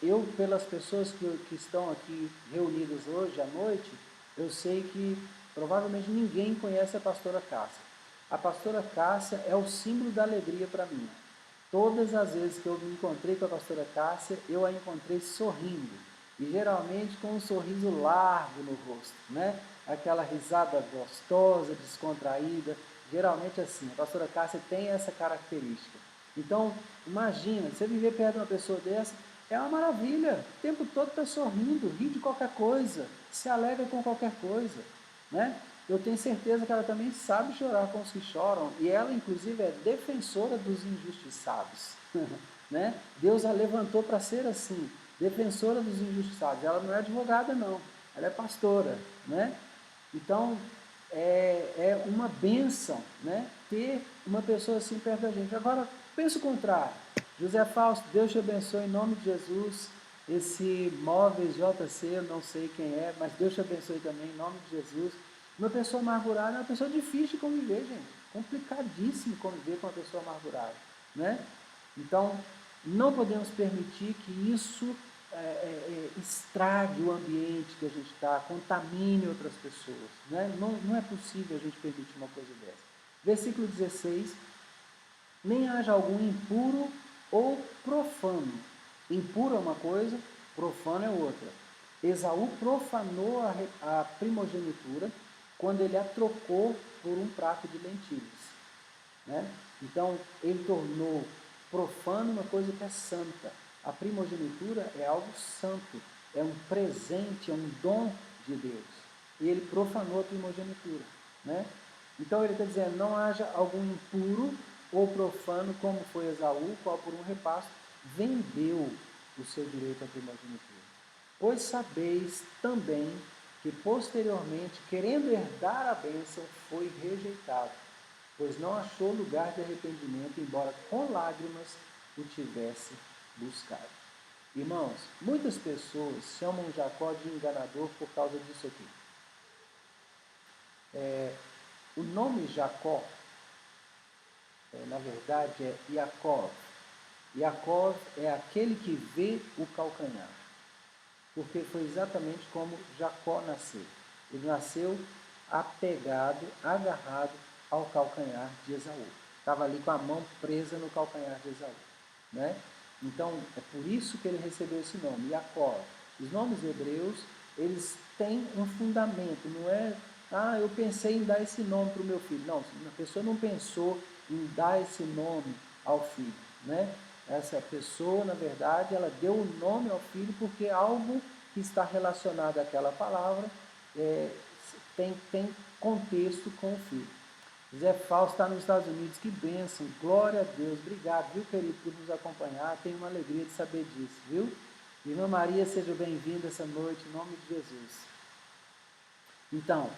Eu, pelas pessoas que estão aqui reunidas hoje à noite, eu sei que provavelmente ninguém conhece a pastora Cássia. A pastora Cássia é o símbolo da alegria para mim. Todas as vezes que eu me encontrei com a pastora Cássia, eu a encontrei sorrindo. E geralmente com um sorriso largo no rosto, né? Aquela risada gostosa, descontraída. Geralmente assim, a pastora Cássia tem essa característica. Então, imagina, você viver perto de uma pessoa dessa, é uma maravilha. O tempo todo está sorrindo, ri de qualquer coisa, se alegra com qualquer coisa, né? Eu tenho certeza que ela também sabe chorar com os que choram, e ela, inclusive, é defensora dos injustiçados. Né? Deus a levantou para ser assim, defensora dos injustiçados. Ela não é advogada, não, ela é pastora. Né? Então, é uma bênção, né? Ter uma pessoa assim perto da gente. Agora, pensa o contrário. José Fausto, Deus te abençoe em nome de Jesus. Esse Móveis JC, eu não sei quem é, mas Deus te abençoe também em nome de Jesus. Uma pessoa amargurada é uma pessoa difícil de conviver, gente. Complicadíssimo conviver com uma pessoa amargurada. Né? Então, não podemos permitir que isso estrague o ambiente que a gente está, contamine outras pessoas. Né? Não é possível a gente permitir uma coisa dessa. Versículo 16. Nem haja algum impuro ou profano. Impuro é uma coisa, profano é outra. Esaú profanou a primogenitura quando ele a trocou por um prato de lentilhas. Né? Então, ele tornou profano uma coisa que é santa. A primogenitura é algo santo, é um presente, é um dom de Deus. E ele profanou a primogenitura. Né? Então, ele está dizendo, não haja algum impuro ou profano, como foi Esaú, qual por um repasto vendeu o seu direito à primogenitura. Pois sabeis também que posteriormente, querendo herdar a bênção, foi rejeitado, pois não achou lugar de arrependimento, embora com lágrimas o tivesse buscado. Irmãos, muitas pessoas chamam Jacó de enganador por causa disso aqui. O nome Jacó na verdade é Yaakov. Yaakov é aquele que vê o calcanhar, porque foi exatamente como Jacó nasceu. Ele nasceu apegado, agarrado ao calcanhar de Esaú. Estava ali com a mão presa no calcanhar de Esaú, né? Então, é por isso que ele recebeu esse nome, Jacó. Os nomes hebreus, eles têm um fundamento, não é, eu pensei em dar esse nome para o meu filho. Não, a pessoa não pensou em dar esse nome ao filho, né? Essa pessoa, na verdade, ela deu o nome ao filho porque algo que está relacionado àquela palavra tem contexto com o filho. José Fausto está nos Estados Unidos, que bênção, glória a Deus, obrigado, viu, querido, por nos acompanhar, tenho uma alegria de saber disso, viu? Irmã Maria, seja bem-vinda essa noite, em nome de Jesus. Então,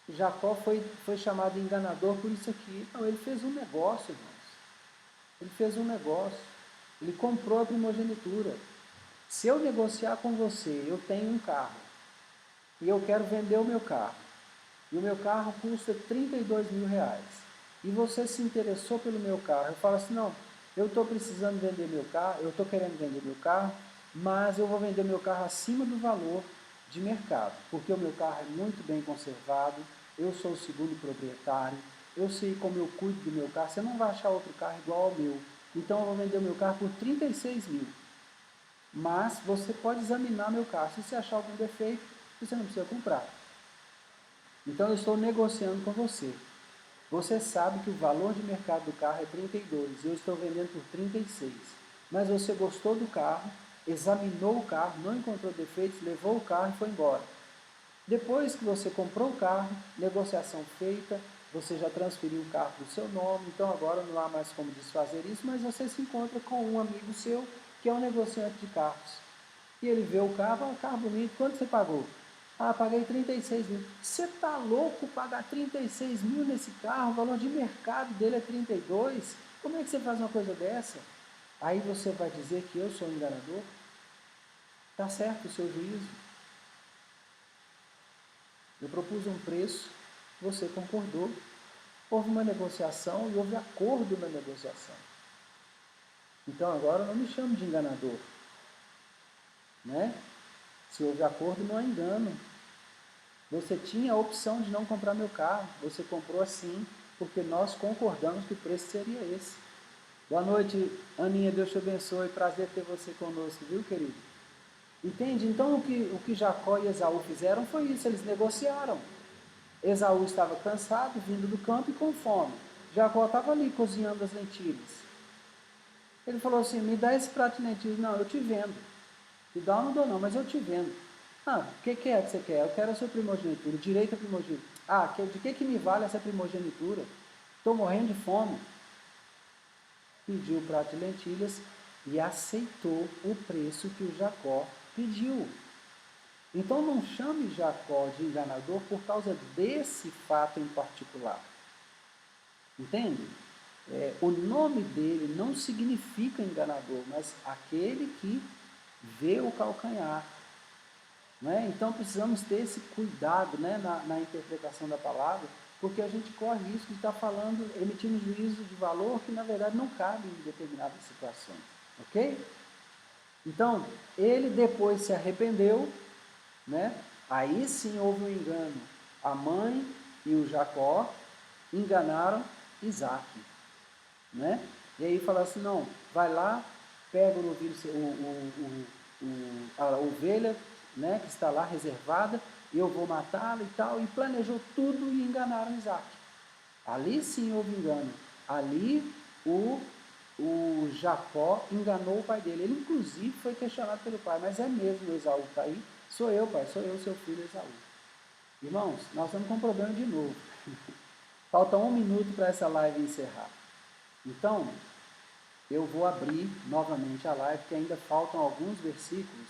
Jacó foi chamado de enganador por isso aqui. Não, ele fez um negócio, irmãos. Ele fez um negócio. Ele comprou a primogenitura. Se eu negociar com você, eu tenho um carro, e eu quero vender o meu carro, e o meu carro custa R$32.000, e você se interessou pelo meu carro, eu falo assim, não, eu estou precisando vender meu carro, eu estou querendo vender meu carro, mas eu vou vender meu carro acima do valor de mercado, porque o meu carro é muito bem conservado, eu sou o segundo proprietário, eu sei como eu cuido do meu carro, você não vai achar outro carro igual ao meu, então eu vou vender o meu carro por 36 mil. Mas você pode examinar meu carro. Se você achar algum defeito, você não precisa comprar. Então eu estou negociando com você. Você sabe que o valor de mercado do carro é 32, eu estou vendendo por 36. Mas você gostou do carro, examinou o carro, não encontrou defeitos, levou o carro e foi embora. Depois que você comprou o carro, negociação feita, você já transferiu o carro para o seu nome, então agora não há mais como desfazer isso, mas você se encontra com um amigo seu que é um negociante de carros. E ele vê o carro, carro bonito, quanto você pagou? Paguei 36 mil. Você está louco pagar 36 mil nesse carro? O valor de mercado dele é 32? Como é que você faz uma coisa dessa? Aí você vai dizer que eu sou enganador? Está certo o seu juízo? Eu propus um preço, você concordou. Houve uma negociação e houve acordo na negociação. Então agora eu não me chamo de enganador, né? Se houve acordo, não há engano. Você tinha a opção de não comprar meu carro, você comprou assim, porque nós concordamos que o preço seria esse. Boa noite, Aninha, Deus te abençoe, prazer ter você conosco, viu, querido? Entende? Então o que Jacó e Esaú fizeram foi isso, eles negociaram. Esaú estava cansado, vindo do campo e com fome. Jacó estava ali cozinhando as lentilhas. Ele falou assim, me dá esse prato de lentilhas. Não, eu te vendo. Te dá ou não dou não, mas eu te vendo. O que é que você quer? Eu quero a sua primogenitura, direito à primogenitura. De que me vale essa primogenitura? Estou morrendo de fome. Pediu o prato de lentilhas e aceitou o preço que o Jacó pediu. Então não chame Jacó de enganador por causa desse fato em particular. Entende? O nome dele não significa enganador, mas aquele que vê o calcanhar. Né? Então precisamos ter esse cuidado, né, na interpretação da palavra, porque a gente corre risco de estar falando, emitindo juízo de valor que na verdade não cabe em determinadas situações. Ok? Então, ele depois se arrependeu, né? Aí sim houve um engano. A mãe e o Jacó enganaram Isaac. Né? E aí fala assim, não, vai lá, pega o novilho, a ovelha, né, que está lá reservada, eu vou matá-la e tal, e planejou tudo e enganaram Isaac. Ali sim houve engano. Ali o Jacó enganou o pai dele. Ele inclusive foi questionado pelo pai, mas é mesmo, Esaú está aí? Sou eu, pai, sou eu, seu filho Esaú. Irmãos, nós estamos com um problema de novo. Falta 1 minuto para essa live encerrar. Então, eu vou abrir novamente a live, porque ainda faltam alguns versículos.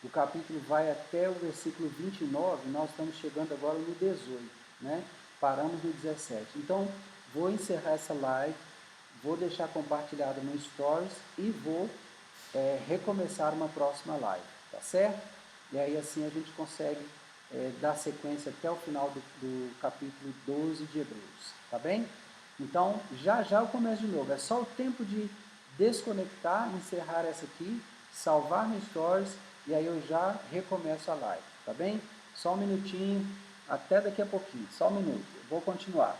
O capítulo vai até o versículo 29, nós estamos chegando agora no 18, né? Paramos no 17. Então, vou encerrar essa live, vou deixar compartilhado no Stories e vou recomeçar uma próxima live, tá certo? E aí assim a gente consegue dar sequência até o final do capítulo 12 de Hebreus, tá bem? Então, já já eu começo de novo. É só o tempo de desconectar, encerrar essa aqui, salvar no Stories e aí eu já recomeço a live, tá bem? Só um minutinho, até daqui a pouquinho, só um minuto. Eu vou continuar.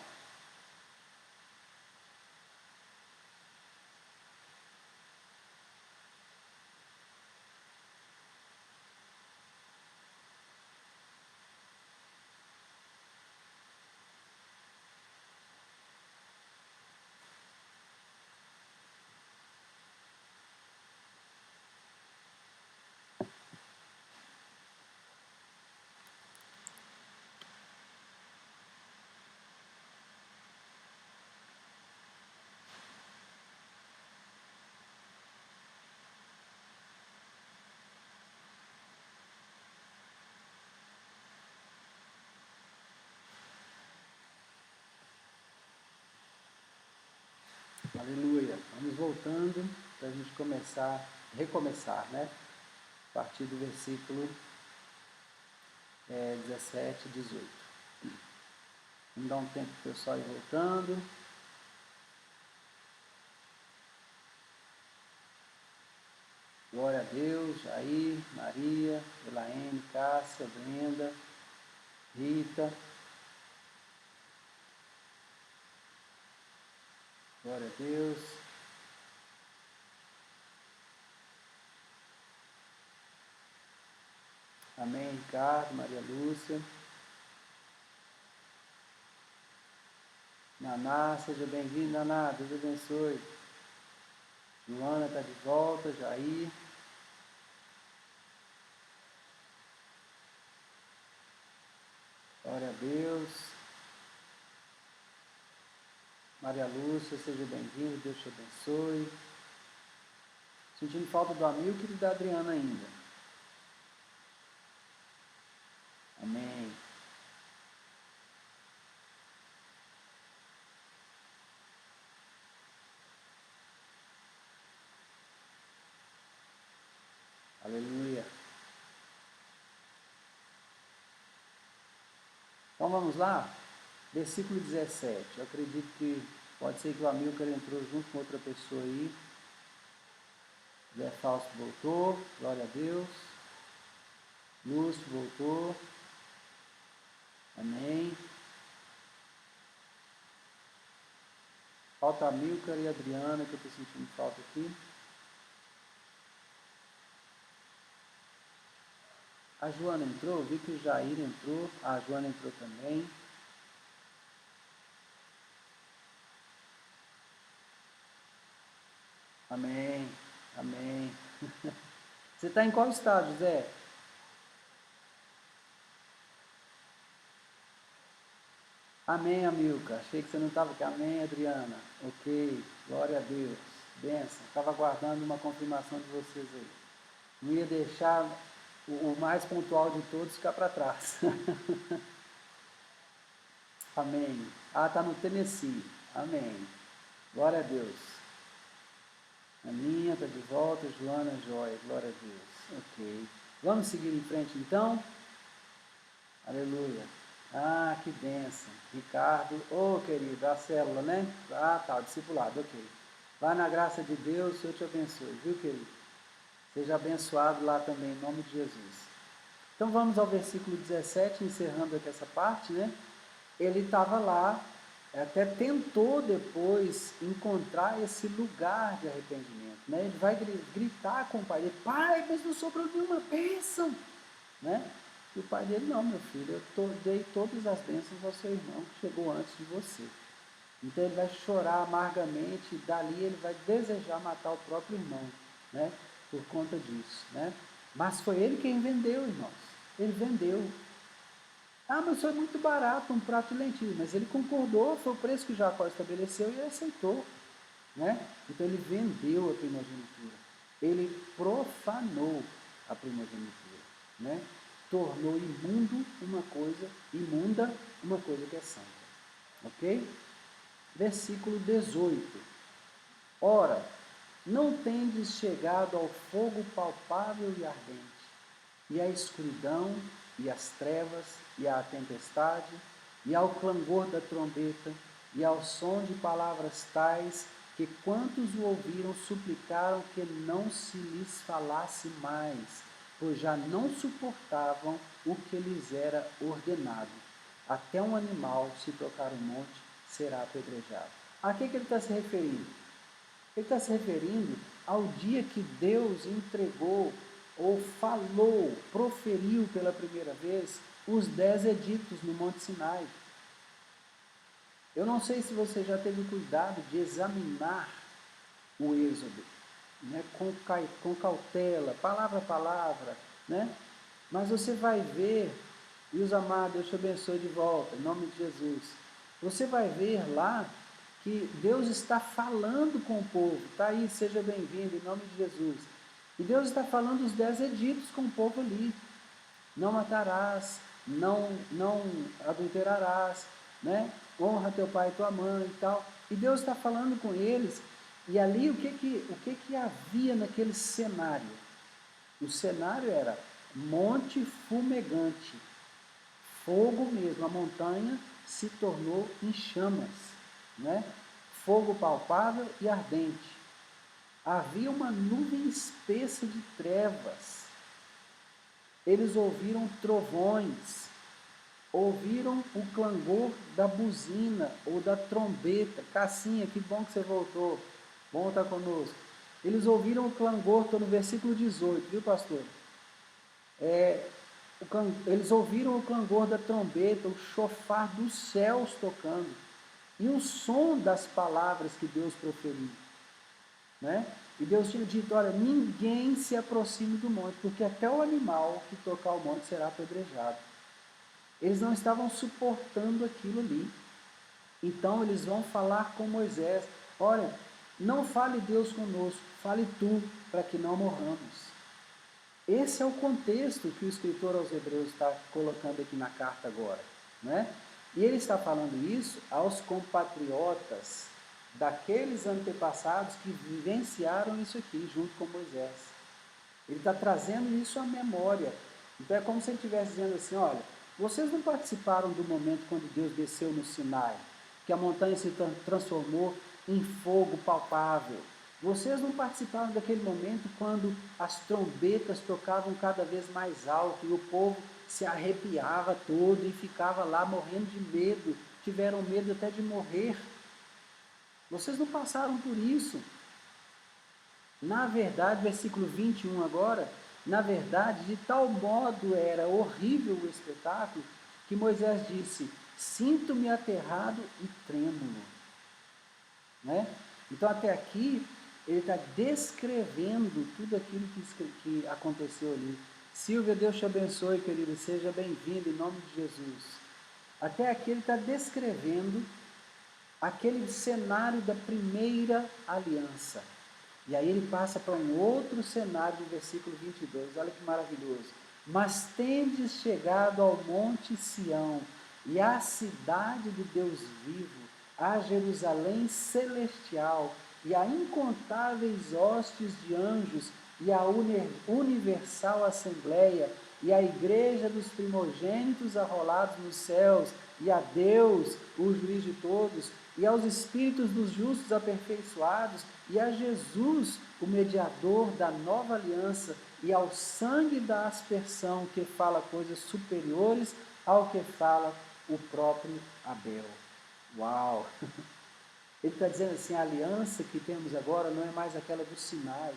Aleluia. Vamos voltando para a gente recomeçar, né? A partir do versículo 17 e 18. Vamos dar um tempo para o pessoal ir voltando. Glória a Deus, Jair, Maria, Elaine, Cássia, Brenda, Rita. Glória a Deus. Amém, Ricardo, Maria Lúcia. Naná, seja bem-vindo, Naná, Deus abençoe. Joana está de volta, Jair. Glória a Deus. Maria Lúcia, seja bem-vindo, Deus te abençoe. Sentindo falta do Amilcar e da Adriana ainda. Amém. Aleluia. Então vamos lá? Versículo 17. Eu acredito que pode ser que o Amilcar entrou junto com outra pessoa aí. Zé Fausto voltou, glória a Deus. Lúcio voltou. Amém. Falta a Amilcar e a Adriana, que eu estou sentindo falta aqui. A Joana entrou, vi que o Jair entrou, a Joana entrou também. Amém, amém. Você está em qual estado, José? Amém, Amilcar. Achei que você não estava aqui. Amém, Adriana. Ok, glória a Deus. Benção. Estava aguardando uma confirmação de vocês aí. Não ia deixar o mais pontual de todos ficar para trás. Amém. Ah, está no Tennessee. Amém. Glória a Deus. Aninha está de volta. Joana, joia. Glória a Deus. Ok. Vamos seguir em frente então? Aleluia. Ah, que bênção. Ricardo, querido, a célula, né? Ah, tá, o discipulado, ok. Vai na graça de Deus, o Senhor te abençoe, viu, querido? Seja abençoado lá também, em nome de Jesus. Então vamos ao versículo 17, encerrando aqui essa parte, né? Ele estava lá, até tentou depois encontrar esse lugar de arrependimento, né? Ele vai gritar com o pai dele, pai, mas não sobrou nenhuma bênção, né? E o pai dele, não, meu filho, eu dei todas as bênçãos ao seu irmão que chegou antes de você. Então ele vai chorar amargamente e dali ele vai desejar matar o próprio irmão, né? Por conta disso, né? Mas foi ele quem vendeu, irmãos. Ele vendeu. Ah, mas foi muito barato um prato de lentilha. Mas ele concordou, foi o preço que Jacó estabeleceu e ele aceitou, né? Então ele vendeu a primogenitura. Ele profanou a primogenitura, né? Tornou imunda uma coisa que é santa. Ok? Versículo 18. Ora, não tendes chegado ao fogo palpável e ardente, e à escuridão, e às trevas, e à tempestade, e ao clangor da trombeta, e ao som de palavras tais, que quantos o ouviram suplicaram que não se lhes falasse mais, pois já não suportavam o que lhes era ordenado. Até um animal, se tocar o monte, será apedrejado. A que ele está se referindo? Ele está se referindo ao dia que Deus entregou, ou falou, proferiu pela primeira vez, os 10 edictos no Monte Sinai. Eu não sei se você já teve cuidado de examinar o Êxodo, né, com cautela, palavra a palavra, né? Mas você vai ver, e os amados, Deus te abençoe de volta, em nome de Jesus. Você vai ver lá que Deus está falando com o povo, está aí, seja bem-vindo, em nome de Jesus. E Deus está falando os 10 editos com o povo ali. Não matarás, não adulterarás, né? Honra teu pai e tua mãe e tal. E Deus está falando com eles. E ali o que havia naquele cenário? O cenário era monte fumegante, fogo mesmo, a montanha se tornou em chamas, né? Fogo palpável e ardente. Havia uma nuvem espessa de trevas. Eles ouviram trovões, ouviram o clangor da buzina ou da trombeta. Cassinha, que bom que você voltou. Bom estar conosco. Eles ouviram o clangor, estou no versículo 18, viu, pastor? Eles ouviram o clangor da trombeta, o chofar dos céus tocando, e o som das palavras que Deus proferiu, né? E Deus tinha dito, olha, ninguém se aproxime do monte, porque até o animal que tocar o monte será apedrejado. Eles não estavam suportando aquilo ali. Então eles vão falar com Moisés, olha, não fale Deus conosco, fale tu, para que não morramos. Esse é o contexto que o escritor aos Hebreus está colocando aqui na carta agora, né? E ele está falando isso aos compatriotas daqueles antepassados que vivenciaram isso aqui junto com Moisés. Ele está trazendo isso à memória. Então é como se ele estivesse dizendo assim, olha, vocês não participaram do momento quando Deus desceu no Sinai, que a montanha se transformou em fogo palpável. Vocês não participaram daquele momento quando as trombetas tocavam cada vez mais alto e o povo se arrepiava todo e ficava lá morrendo de medo, tiveram medo até de morrer. Vocês não passaram por isso. Na verdade, versículo 21 agora, na verdade, de tal modo era horrível o espetáculo, que Moisés disse, sinto-me aterrado e trêmulo. Né? Então até aqui, ele está descrevendo tudo aquilo que aconteceu ali. Silvia, Deus te abençoe, querido, seja bem-vindo em nome de Jesus. Até aqui ele está descrevendo aquele cenário da primeira aliança. E aí ele passa para um outro cenário do versículo 22, olha que maravilhoso. Mas tendes chegado ao monte Sião, e à cidade do Deus vivo, a Jerusalém celestial, e a incontáveis hostes de anjos, e a universal assembleia, e a igreja dos primogênitos arrolados nos céus, e a Deus, o juiz de todos, e aos espíritos dos justos aperfeiçoados, e a Jesus, o mediador da nova aliança, e ao sangue da aspersão, que fala coisas superiores ao que fala o próprio Abel. Uau! Ele está dizendo assim, a aliança que temos agora não é mais aquela do Sinai,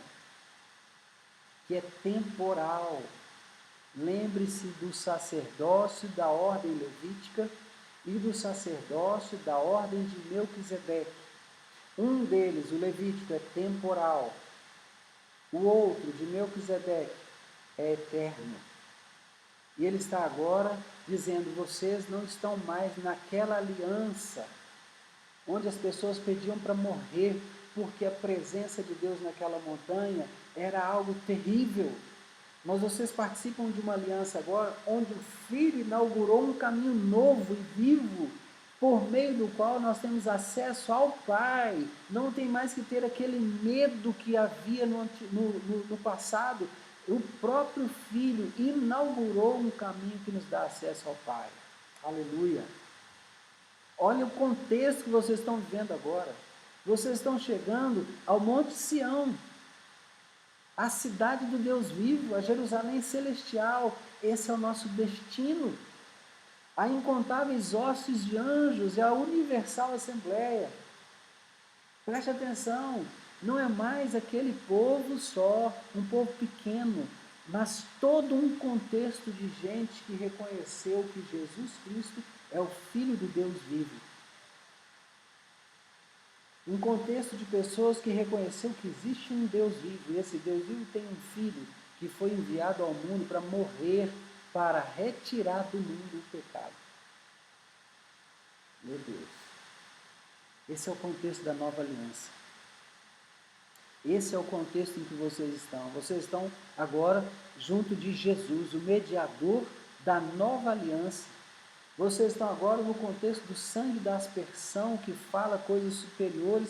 que é temporal. Lembre-se do sacerdócio da ordem levítica e do sacerdócio da ordem de Melquisedeque. Um deles, o levítico, é temporal. O outro, de Melquisedeque, é eterno. E ele está agora dizendo, vocês não estão mais naquela aliança, onde as pessoas pediam para morrer, porque a presença de Deus naquela montanha era algo terrível. Mas vocês participam de uma aliança agora, onde o Filho inaugurou um caminho novo e vivo, por meio do qual nós temos acesso ao Pai. Não tem mais que ter aquele medo que havia no passado. O próprio Filho inaugurou um caminho que nos dá acesso ao Pai. Aleluia! Olha o contexto que vocês estão vivendo agora. Vocês estão chegando ao Monte Sião, a cidade do Deus vivo, a Jerusalém celestial. Esse é o nosso destino. Há incontáveis hostes de anjos e a universal assembleia. Preste atenção, não é mais aquele povo só, um povo pequeno, mas todo um contexto de gente que reconheceu que Jesus Cristo é o Filho do Deus vivo. Um contexto de pessoas que reconheceu que existe um Deus vivo, e esse Deus vivo tem um Filho que foi enviado ao mundo para morrer, para retirar do mundo o pecado. Meu Deus. Esse é o contexto da nova aliança. Esse é o contexto em que vocês estão. Vocês estão agora junto de Jesus, o mediador da nova aliança. Vocês estão agora no contexto do sangue da aspersão, que fala coisas superiores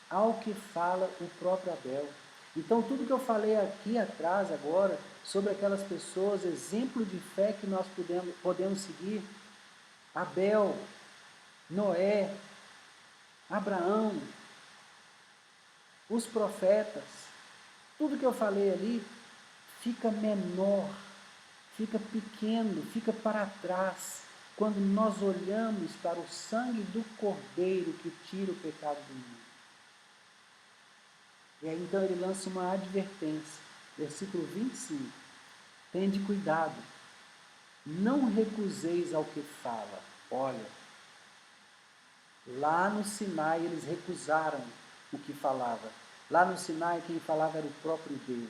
ao que fala o próprio Abel. Então, tudo que eu falei aqui atrás agora, sobre aquelas pessoas, exemplo de fé que nós podemos seguir, Abel, Noé, Abraão, os profetas, tudo que eu falei ali fica menor, fica pequeno, fica para trás, quando nós olhamos para o sangue do Cordeiro que tira o pecado do mundo. E aí então ele lança uma advertência, versículo 25, tende cuidado, não recuseis ao que fala. Olha, lá no Sinai eles recusaram o que falava. Lá no Sinai quem falava era o próprio Deus.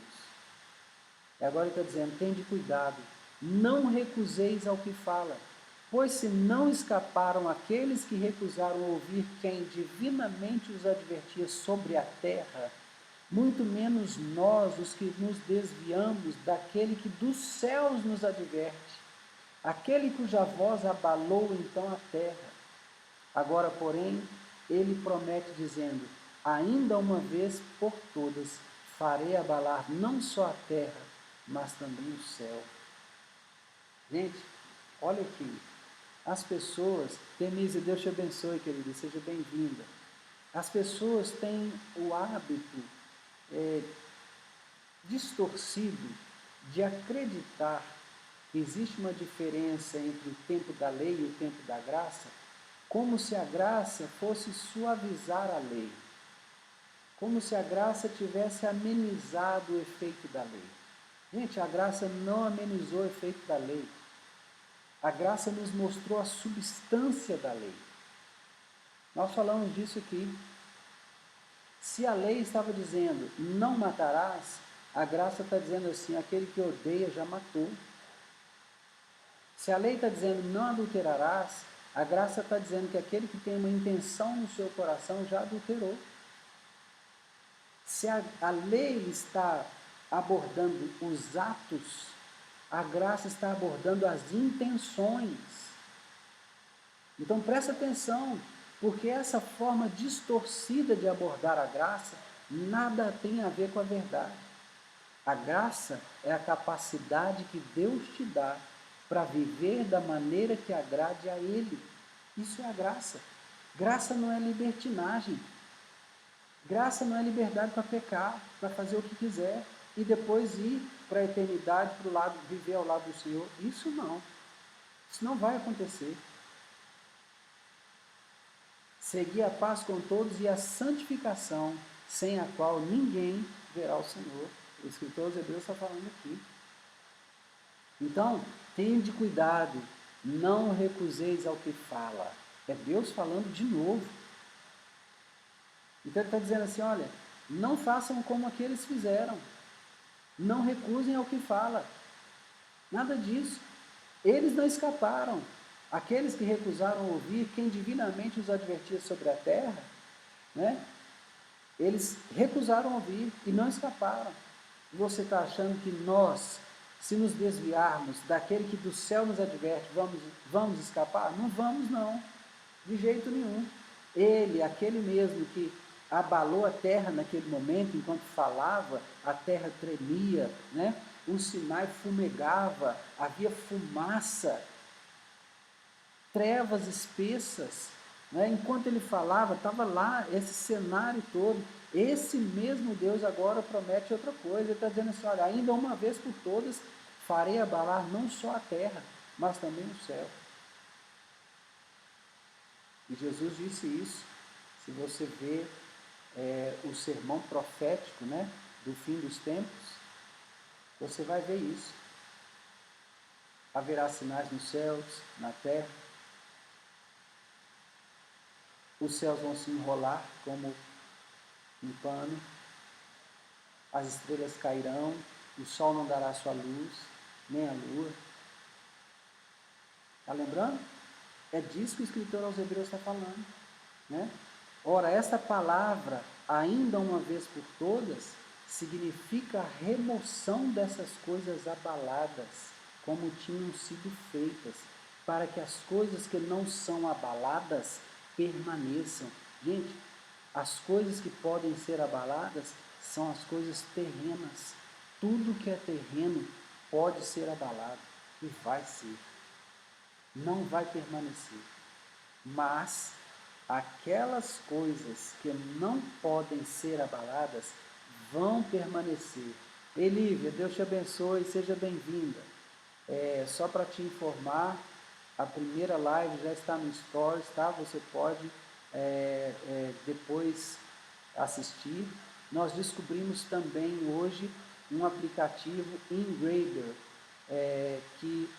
E agora ele está dizendo, tende cuidado, não recuseis ao que fala, pois se não escaparam aqueles que recusaram ouvir quem divinamente os advertia sobre a terra, muito menos nós, os que nos desviamos daquele que dos céus nos adverte, aquele cuja voz abalou então a terra. Agora, porém, ele promete dizendo, ainda uma vez por todas, farei abalar não só a terra, mas também o céu. Gente, olha aqui, as pessoas, Temísia, Deus te abençoe, querida, seja bem-vinda. As pessoas têm o hábito distorcido de acreditar que existe uma diferença entre o tempo da lei e o tempo da graça, como se a graça fosse suavizar a lei, como se a graça tivesse amenizado o efeito da lei. Gente, a graça não amenizou o efeito da lei. A graça nos mostrou a substância da lei. Nós falamos disso aqui. Se a lei estava dizendo, não matarás, a graça está dizendo assim, aquele que odeia já matou. Se a lei está dizendo, não adulterarás, a graça está dizendo que aquele que tem uma intenção no seu coração já adulterou. Se a lei está abordando os atos, a graça está abordando as intenções. Então presta atenção, porque essa forma distorcida de abordar a graça nada tem a ver com a verdade. A graça é a capacidade que Deus te dá para viver da maneira que agrade a Ele. Isso é a graça. Graça não é libertinagem. Graça não é liberdade para pecar, para fazer o que quiser e depois ir para a eternidade, para o lado, viver ao lado do Senhor. Isso não. Isso não vai acontecer. Seguir a paz com todos e a santificação, sem a qual ninguém verá o Senhor. O escritor aos Hebreus está falando aqui. Então, tende cuidado, não recuseis ao que fala. É Deus falando de novo. Então ele está dizendo assim, olha, não façam como aqueles fizeram. Não recusem ao que fala. Nada disso. Eles não escaparam. Aqueles que recusaram ouvir quem divinamente os advertia sobre a terra, né? Eles recusaram ouvir e não escaparam. E você está achando que nós, se nos desviarmos daquele que do céu nos adverte, vamos escapar? Não vamos não, de jeito nenhum. Ele, aquele mesmo que abalou a terra naquele momento, enquanto falava, a terra tremia, né? O Sinai fumegava, havia fumaça, trevas espessas, né? Enquanto ele falava, estava lá esse cenário todo. Esse mesmo Deus agora promete outra coisa. Ele está dizendo assim, olha, ainda uma vez por todas farei abalar não só a terra, mas também o céu. E Jesus disse isso. Se você vê o sermão profético, né, do fim dos tempos, você vai ver isso. Haverá sinais nos céus, na terra. Os céus vão se enrolar como um pano. As estrelas cairão. O sol não dará sua luz, nem a lua. Está lembrando? É disso que o escritor aos Hebreus está falando, né? Ora, essa palavra, ainda uma vez por todas, significa a remoção dessas coisas abaladas, como tinham sido feitas, para que as coisas que não são abaladas permaneçam. Gente, as coisas que podem ser abaladas são as coisas terrenas. Tudo que é terreno pode ser abalado e vai ser. Não vai permanecer. Mas aquelas coisas que não podem ser abaladas vão permanecer. Elívia, Deus te abençoe, seja bem-vinda. Só para te informar, a primeira live já está no Stories, tá? Você pode depois assistir. Nós descobrimos também hoje um aplicativo Engraver, que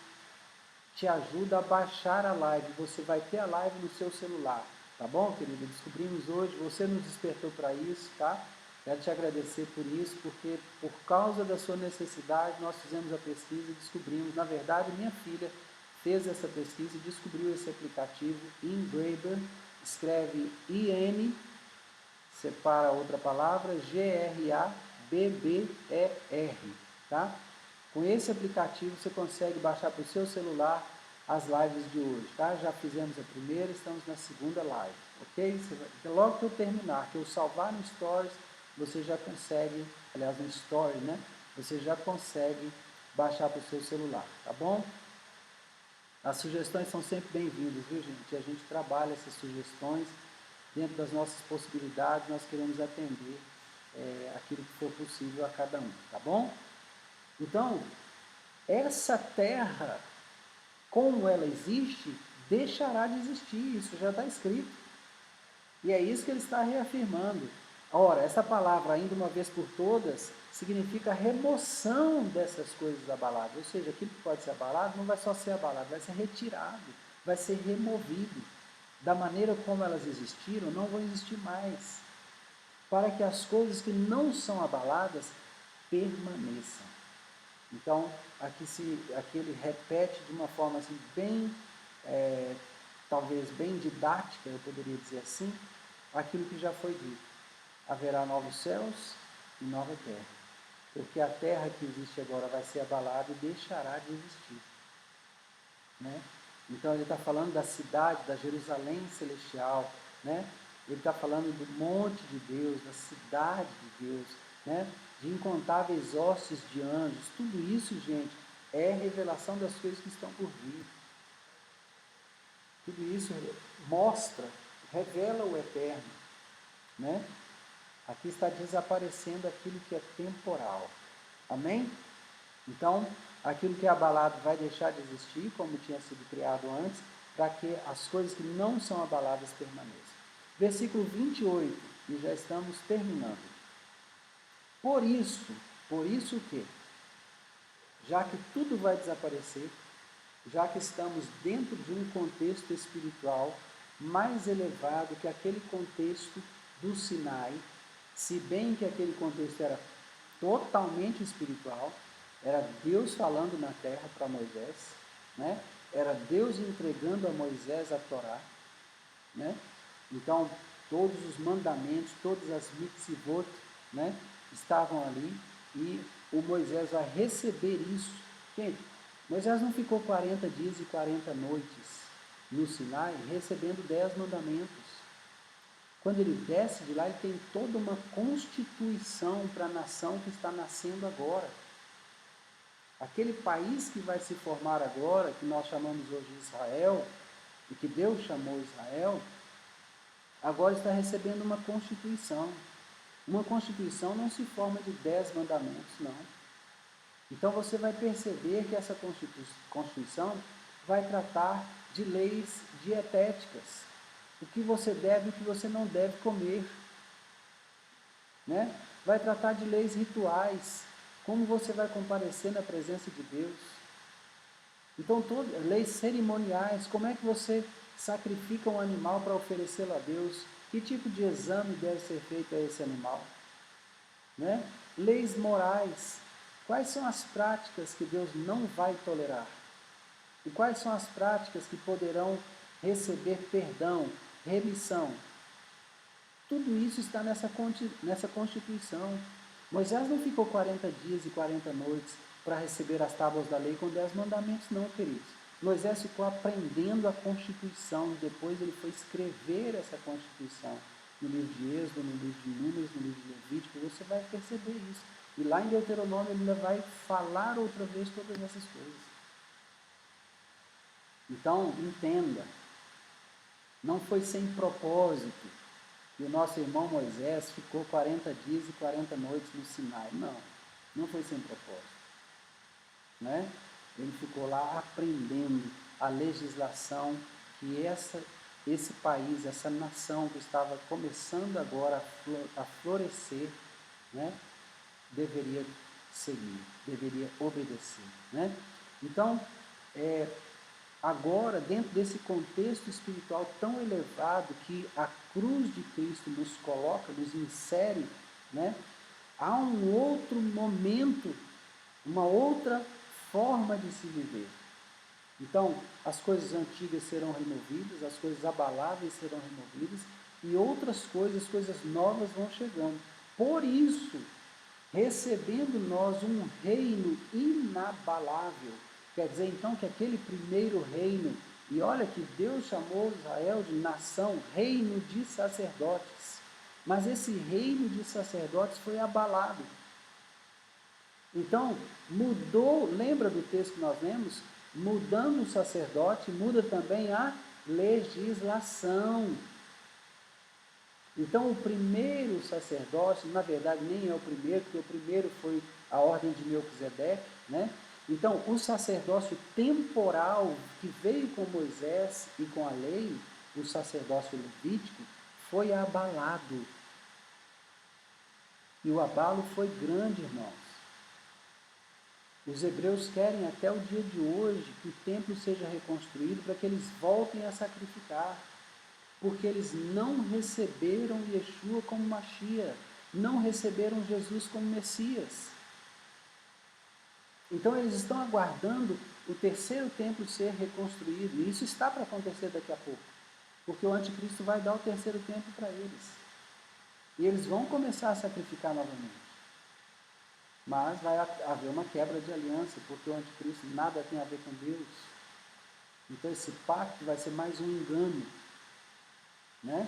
te ajuda a baixar a live. Você vai ter a live no seu celular, tá bom, querido? Descobrimos hoje, você nos despertou para isso, tá? Quero te agradecer por isso, porque por causa da sua necessidade, nós fizemos a pesquisa e descobrimos, na verdade, minha filha fez essa pesquisa e descobriu esse aplicativo, Engraver, escreve I-N, separa a outra palavra, G-R-A-B-B-E-R, tá? Com esse aplicativo você consegue baixar para o seu celular as lives de hoje, tá? Já fizemos a primeira, estamos na segunda live, ok? Logo que eu terminar, que eu salvar no Stories, você já consegue, aliás no Story, né? Você já consegue baixar para o seu celular, tá bom? As sugestões são sempre bem-vindas, viu, gente? A gente trabalha essas sugestões dentro das nossas possibilidades, nós queremos atender aquilo que for possível a cada um, tá bom? Então, essa terra, como ela existe, deixará de existir, isso já está escrito. E é isso que ele está reafirmando. Ora, essa palavra, ainda uma vez por todas, significa remoção dessas coisas abaladas. Ou seja, aquilo que pode ser abalado não vai só ser abalado, vai ser retirado, vai ser removido. Da maneira como elas existiram, não vão existir mais. Para que as coisas que não são abaladas permaneçam. Então, aqui ele repete de uma forma assim, bem, talvez bem didática, eu poderia dizer assim, aquilo que já foi dito. Haverá novos céus e nova terra. Porque a terra que existe agora vai ser abalada e deixará de existir. Né? Então ele está falando da cidade, da Jerusalém celestial, né? Ele está falando do monte de Deus, da cidade de Deus, né? De incontáveis hostes de anjos. Tudo isso, gente, é revelação das coisas que estão por vir. Tudo isso mostra, revela o eterno, né? Aqui está desaparecendo aquilo que é temporal. Amém? Então, aquilo que é abalado vai deixar de existir, como tinha sido criado antes, para que as coisas que não são abaladas permaneçam. Versículo 28, e já estamos terminando. Por isso o quê? Já que tudo vai desaparecer, já que estamos dentro de um contexto espiritual mais elevado que aquele contexto do Sinai, se bem que aquele contexto era totalmente espiritual, era Deus falando na terra para Moisés, né? Era Deus entregando a Moisés a Torá, né? Então, todos os mandamentos, todas as mitzvot, né, estavam ali e o Moisés vai receber isso. Gente, Moisés não ficou 40 dias e 40 noites no Sinai recebendo 10 mandamentos. Quando ele desce de lá, ele tem toda uma constituição para a nação que está nascendo agora. Aquele país que vai se formar agora, que nós chamamos hoje de Israel, e que Deus chamou Israel, agora está recebendo uma constituição. Uma constituição não se forma de 10 mandamentos, não. Então você vai perceber que essa constituição vai tratar de leis dietéticas. O que você deve e o que você não deve comer. Né? Vai tratar de leis rituais. Como você vai comparecer na presença de Deus. Então, leis cerimoniais. Como é que você sacrifica um animal para oferecê-lo a Deus? Que tipo de exame deve ser feito a esse animal? Né? Leis morais. Quais são as práticas que Deus não vai tolerar? E quais são as práticas que poderão receber perdão, remissão? Tudo isso está nessa Constituição. Moisés não ficou 40 dias e 40 noites para receber as tábuas da lei com 10 mandamentos, não, queridos. Moisés ficou aprendendo a Constituição, depois ele foi escrever essa Constituição. No livro de Êxodo, no livro de Números, no livro de Levítico, você vai perceber isso. E lá em Deuteronômio ele ainda vai falar outra vez todas essas coisas. Então, entenda, não foi sem propósito que o nosso irmão Moisés ficou 40 dias e 40 noites no Sinai. Não foi sem propósito. Né? Ele ficou lá aprendendo a legislação que esse país, essa nação que estava começando agora a florescer, né? Deveria seguir, deveria obedecer. Né? Então, agora, dentro desse contexto espiritual tão elevado que a cruz de Cristo nos coloca, nos insere, né? Há um outro momento, uma outra forma de se viver. Então, as coisas antigas serão removidas, as coisas abaláveis serão removidas e outras coisas novas vão chegando. Por isso, recebendo nós um reino inabalável, quer dizer então que aquele primeiro reino, e olha que Deus chamou Israel de nação, reino de sacerdotes, mas esse reino de sacerdotes foi abalado. Então, mudou, lembra do texto que nós lemos? Mudando o sacerdote, muda também a legislação. Então, o primeiro sacerdote, na verdade, nem é o primeiro, porque o primeiro foi a ordem de Melquisedeque, né? Então, o sacerdócio temporal que veio com Moisés e com a lei, o sacerdócio levítico, foi abalado. E o abalo foi grande, irmãos. Os hebreus querem até o dia de hoje que o templo seja reconstruído para que eles voltem a sacrificar. Porque eles não receberam Yeshua como Mashiach, não receberam Jesus como Messias. Então eles estão aguardando o terceiro templo ser reconstruído, e isso está para acontecer daqui a pouco, porque o anticristo vai dar o terceiro templo para eles. E eles vão começar a sacrificar novamente. Mas vai haver uma quebra de aliança, porque o anticristo nada tem a ver com Deus. Então esse pacto vai ser mais um engano. Né?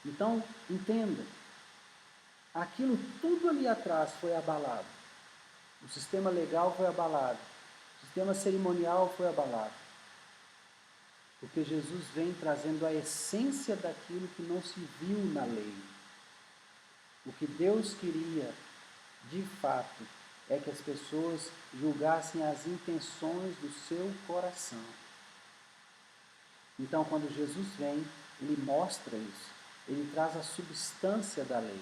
Então, entenda, aquilo tudo ali atrás foi abalado. O sistema legal foi abalado. O sistema cerimonial foi abalado. Porque Jesus vem trazendo a essência daquilo que não se viu na lei. O que Deus queria, de fato, é que as pessoas julgassem as intenções do seu coração. Então, quando Jesus vem, ele mostra isso, ele traz a substância da lei.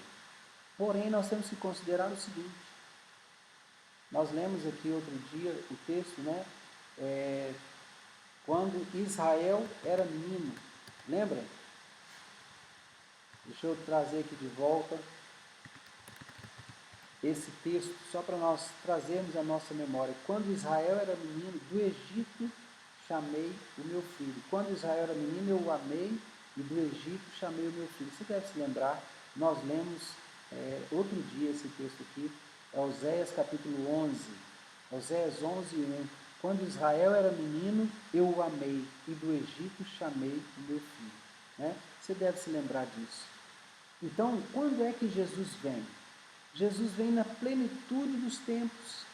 Porém, nós temos que considerar o seguinte, nós lemos aqui outro dia o texto, né? Quando Israel era menino, lembra? Deixa eu trazer aqui de volta esse texto, só para nós trazermos a nossa memória. Quando Israel era menino, do Egito chamei o meu filho. Quando Israel era menino, eu o amei, e do Egito chamei o meu filho. Você deve se lembrar, nós lemos outro dia esse texto aqui, é Oséias capítulo 11, Oséias 11:1. Quando Israel era menino, eu o amei, e do Egito chamei o meu filho. Né? Você deve se lembrar disso. Então, quando é que Jesus vem? Jesus vem na plenitude dos tempos.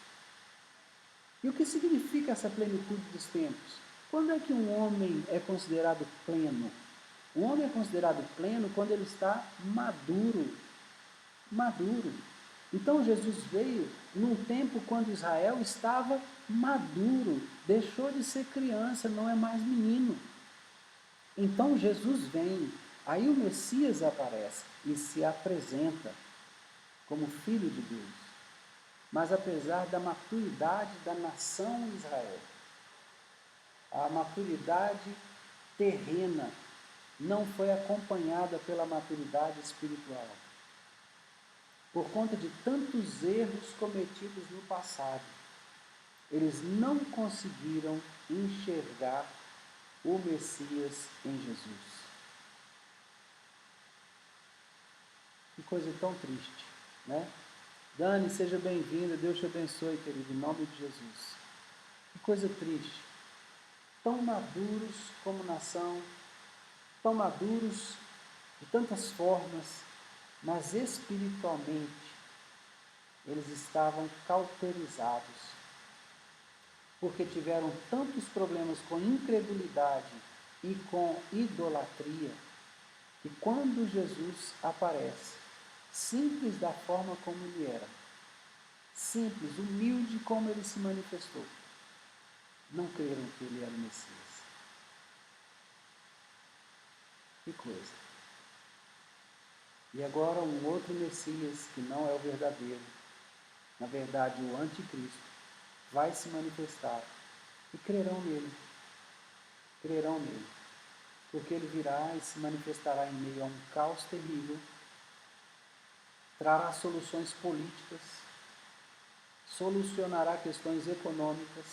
E o que significa essa plenitude dos tempos? Quando é que um homem é considerado pleno? Um homem é considerado pleno quando ele está maduro. Maduro. Então Jesus veio num tempo quando Israel estava maduro, deixou de ser criança, não é mais menino. Então Jesus vem, aí o Messias aparece e se apresenta como filho de Deus. Mas apesar da maturidade da nação Israel, a maturidade terrena não foi acompanhada pela maturidade espiritual. Por conta de tantos erros cometidos no passado, eles não conseguiram enxergar o Messias em Jesus. Que coisa tão triste, né? Dani, seja bem-vinda, Deus te abençoe, querido, em nome de Jesus. Que coisa triste. Tão maduros como nação, tão maduros de tantas formas, mas espiritualmente eles estavam cauterizados, porque tiveram tantos problemas com incredulidade e com idolatria, que quando Jesus aparece, simples da forma como ele era, simples, humilde como ele se manifestou, não creram que ele era o Messias. Que coisa. E agora um outro Messias, que não é o verdadeiro, na verdade o anticristo, vai se manifestar e crerão nele. Crerão nele. Porque ele virá e se manifestará em meio a um caos terrível, trará soluções políticas, solucionará questões econômicas.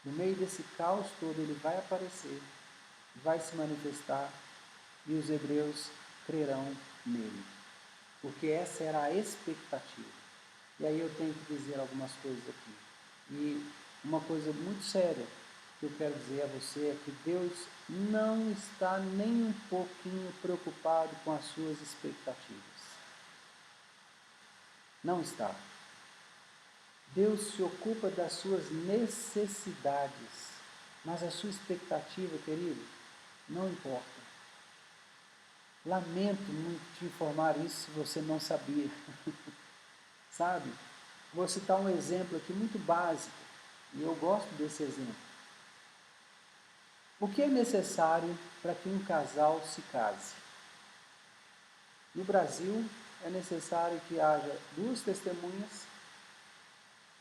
No meio desse caos todo ele vai aparecer, vai se manifestar e os hebreus crerão nele. Porque essa era a expectativa. E aí eu tenho que dizer algumas coisas aqui. E uma coisa muito séria que eu quero dizer a você é que Deus não está nem um pouquinho preocupado com as suas expectativas. Não está. Deus se ocupa das suas necessidades, mas a sua expectativa, querido, não importa. Lamento muito te informar isso se você não sabia. Sabe? Vou citar um exemplo aqui muito básico, e eu gosto desse exemplo. O que é necessário para que um casal se case? No Brasil, é necessário que haja duas testemunhas,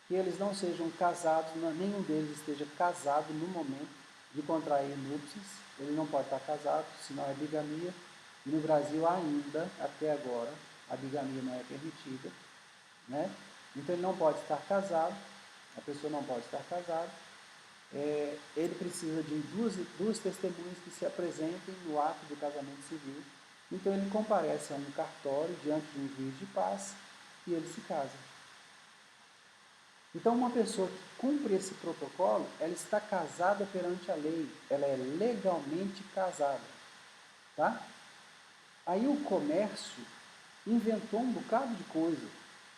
que eles não sejam casados, nenhum deles esteja casado no momento de contrair núpcias, ele não pode estar casado, senão é bigamia, e no Brasil ainda, até agora, a bigamia não é permitida, né? Então ele não pode estar casado, a pessoa não pode estar casada, ele precisa de duas testemunhas que se apresentem no ato do casamento civil. Então ele comparece a um cartório diante de um juiz de paz e ele se casa. Então uma pessoa que cumpre esse protocolo, ela está casada perante a lei, ela é legalmente casada, tá? Aí o comércio inventou um bocado de coisa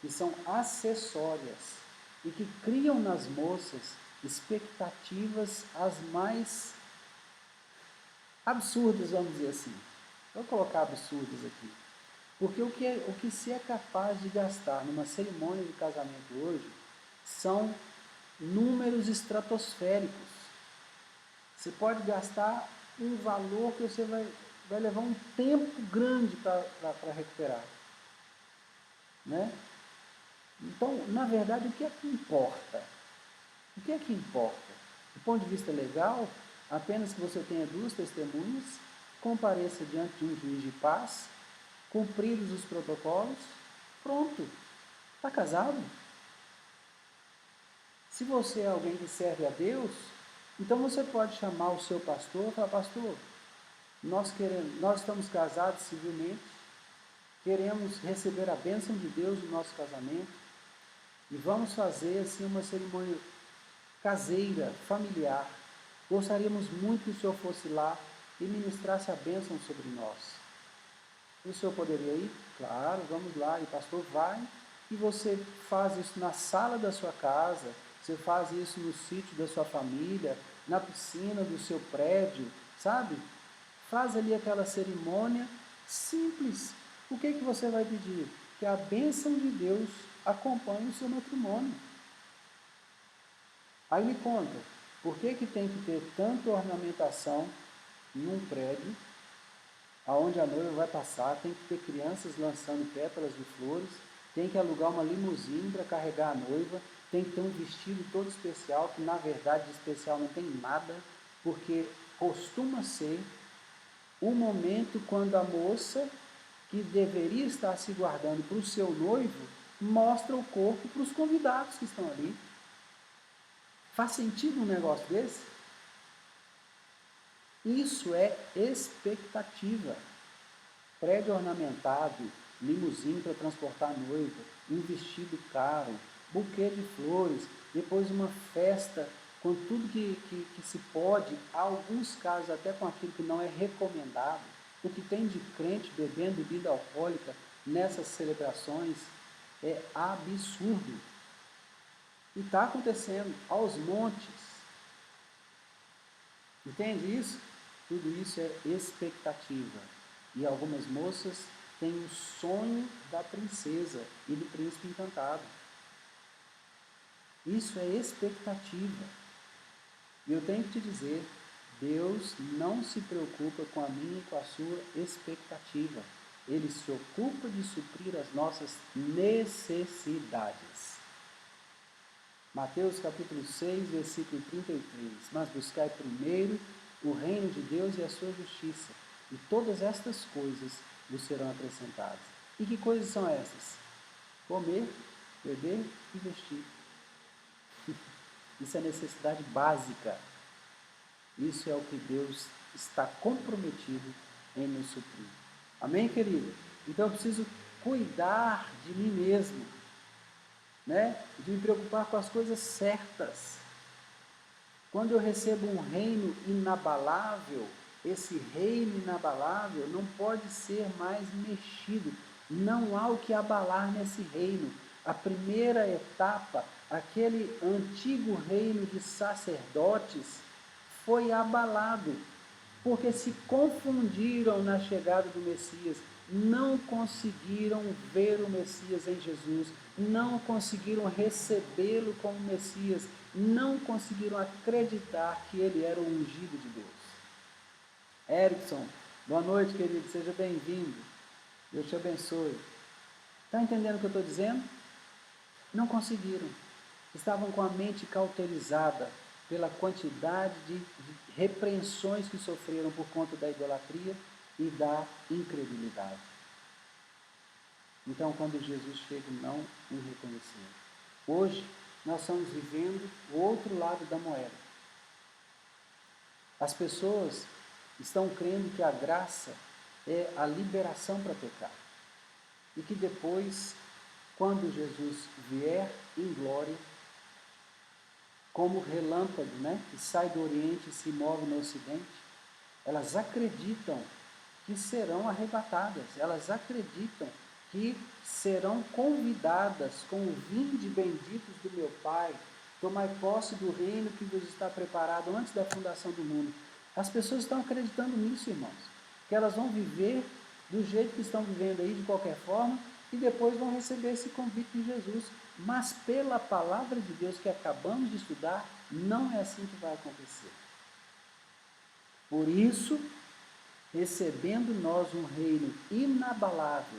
que são acessórias e que criam nas moças expectativas as mais absurdas, vamos dizer assim. Vou colocar absurdas aqui. Porque o que se é capaz de gastar numa cerimônia de casamento hoje são números estratosféricos. Você pode gastar um valor que você vai levar um tempo grande para recuperar. Né? Então, na verdade, o que é que importa? O que é que importa? Do ponto de vista legal, apenas que você tenha duas testemunhas, compareça diante de um juiz de paz, cumpridos os protocolos, pronto, está casado. Se você é alguém que serve a Deus, então você pode chamar o seu pastor e falar: pastor, nós estamos casados civilmente, queremos receber a bênção de Deus no nosso casamento e vamos fazer assim uma cerimônia caseira, familiar. Gostaríamos muito que o senhor fosse lá e ministrasse a bênção sobre nós. O senhor poderia ir? Claro, vamos lá. E o pastor vai e você faz isso na sala da sua casa, você faz isso no sítio da sua família, na piscina do seu prédio, sabe? faz ali aquela cerimônia simples. O que você vai pedir? Que a bênção de Deus acompanhe o seu matrimônio. Aí me conta, por que tem que ter tanta ornamentação em um prédio, aonde a noiva vai passar, tem que ter crianças lançando pétalas de flores, tem que alugar uma limusine para carregar a noiva, tem que ter um vestido todo especial, que na verdade de especial não tem nada, porque costuma ser o momento quando a moça, que deveria estar se guardando para o seu noivo, mostra o corpo para os convidados que estão ali. Faz sentido um negócio desse? Isso é expectativa. Prédio ornamentado, limusine para transportar a noiva, um vestido caro, buquê de flores, depois uma festa com tudo que se pode, alguns casos até com aquilo que não é recomendado. O que tem de crente bebendo bebida alcoólica nessas celebrações é absurdo. E está acontecendo aos montes. Entende isso? Tudo isso é expectativa. E algumas moças têm o sonho da princesa e do príncipe encantado. Isso é expectativa. E eu tenho que te dizer, Deus não se preocupa com a minha e com a sua expectativa. Ele se ocupa de suprir as nossas necessidades. Mateus capítulo 6, versículo 33. Mas buscai primeiro o reino de Deus e a sua justiça, e todas estas coisas vos serão acrescentadas. E que coisas são essas? Comer, beber e vestir. Isso é necessidade básica. Isso é o que Deus está comprometido em nos suprir. Amém, querido? Então eu preciso cuidar de mim mesmo, né? De me preocupar com as coisas certas. Quando eu recebo um reino inabalável, esse reino inabalável não pode ser mais mexido. Não há o que abalar nesse reino. A primeira etapa, aquele antigo reino de sacerdotes, foi abalado, porque se confundiram na chegada do Messias, não conseguiram ver o Messias em Jesus, não conseguiram recebê-lo como Messias, não conseguiram acreditar que ele era o ungido de Deus. Erickson, boa noite, querido, seja bem-vindo. Deus te abençoe. Está entendendo o que eu estou dizendo? Não conseguiram. Estavam com a mente cauterizada pela quantidade de repreensões que sofreram por conta da idolatria e da incredulidade. Então, quando Jesus chega, não o reconheceram. Hoje, nós estamos vivendo o outro lado da moeda. As pessoas estão crendo que a graça é a liberação para pecar. E que depois, quando Jesus vier em glória, como relâmpago, né, que sai do Oriente e se move no Ocidente, elas acreditam que serão arrebatadas, elas acreditam que serão convidadas com o vinde benditos do meu Pai, tomai posse do reino que vos está preparado antes da fundação do mundo. As pessoas estão acreditando nisso, irmãos, que elas vão viver do jeito que estão vivendo aí, de qualquer forma, e depois vão receber esse convite de Jesus. Mas pela palavra de Deus que acabamos de estudar, não é assim que vai acontecer. Por isso, recebendo nós um reino inabalável,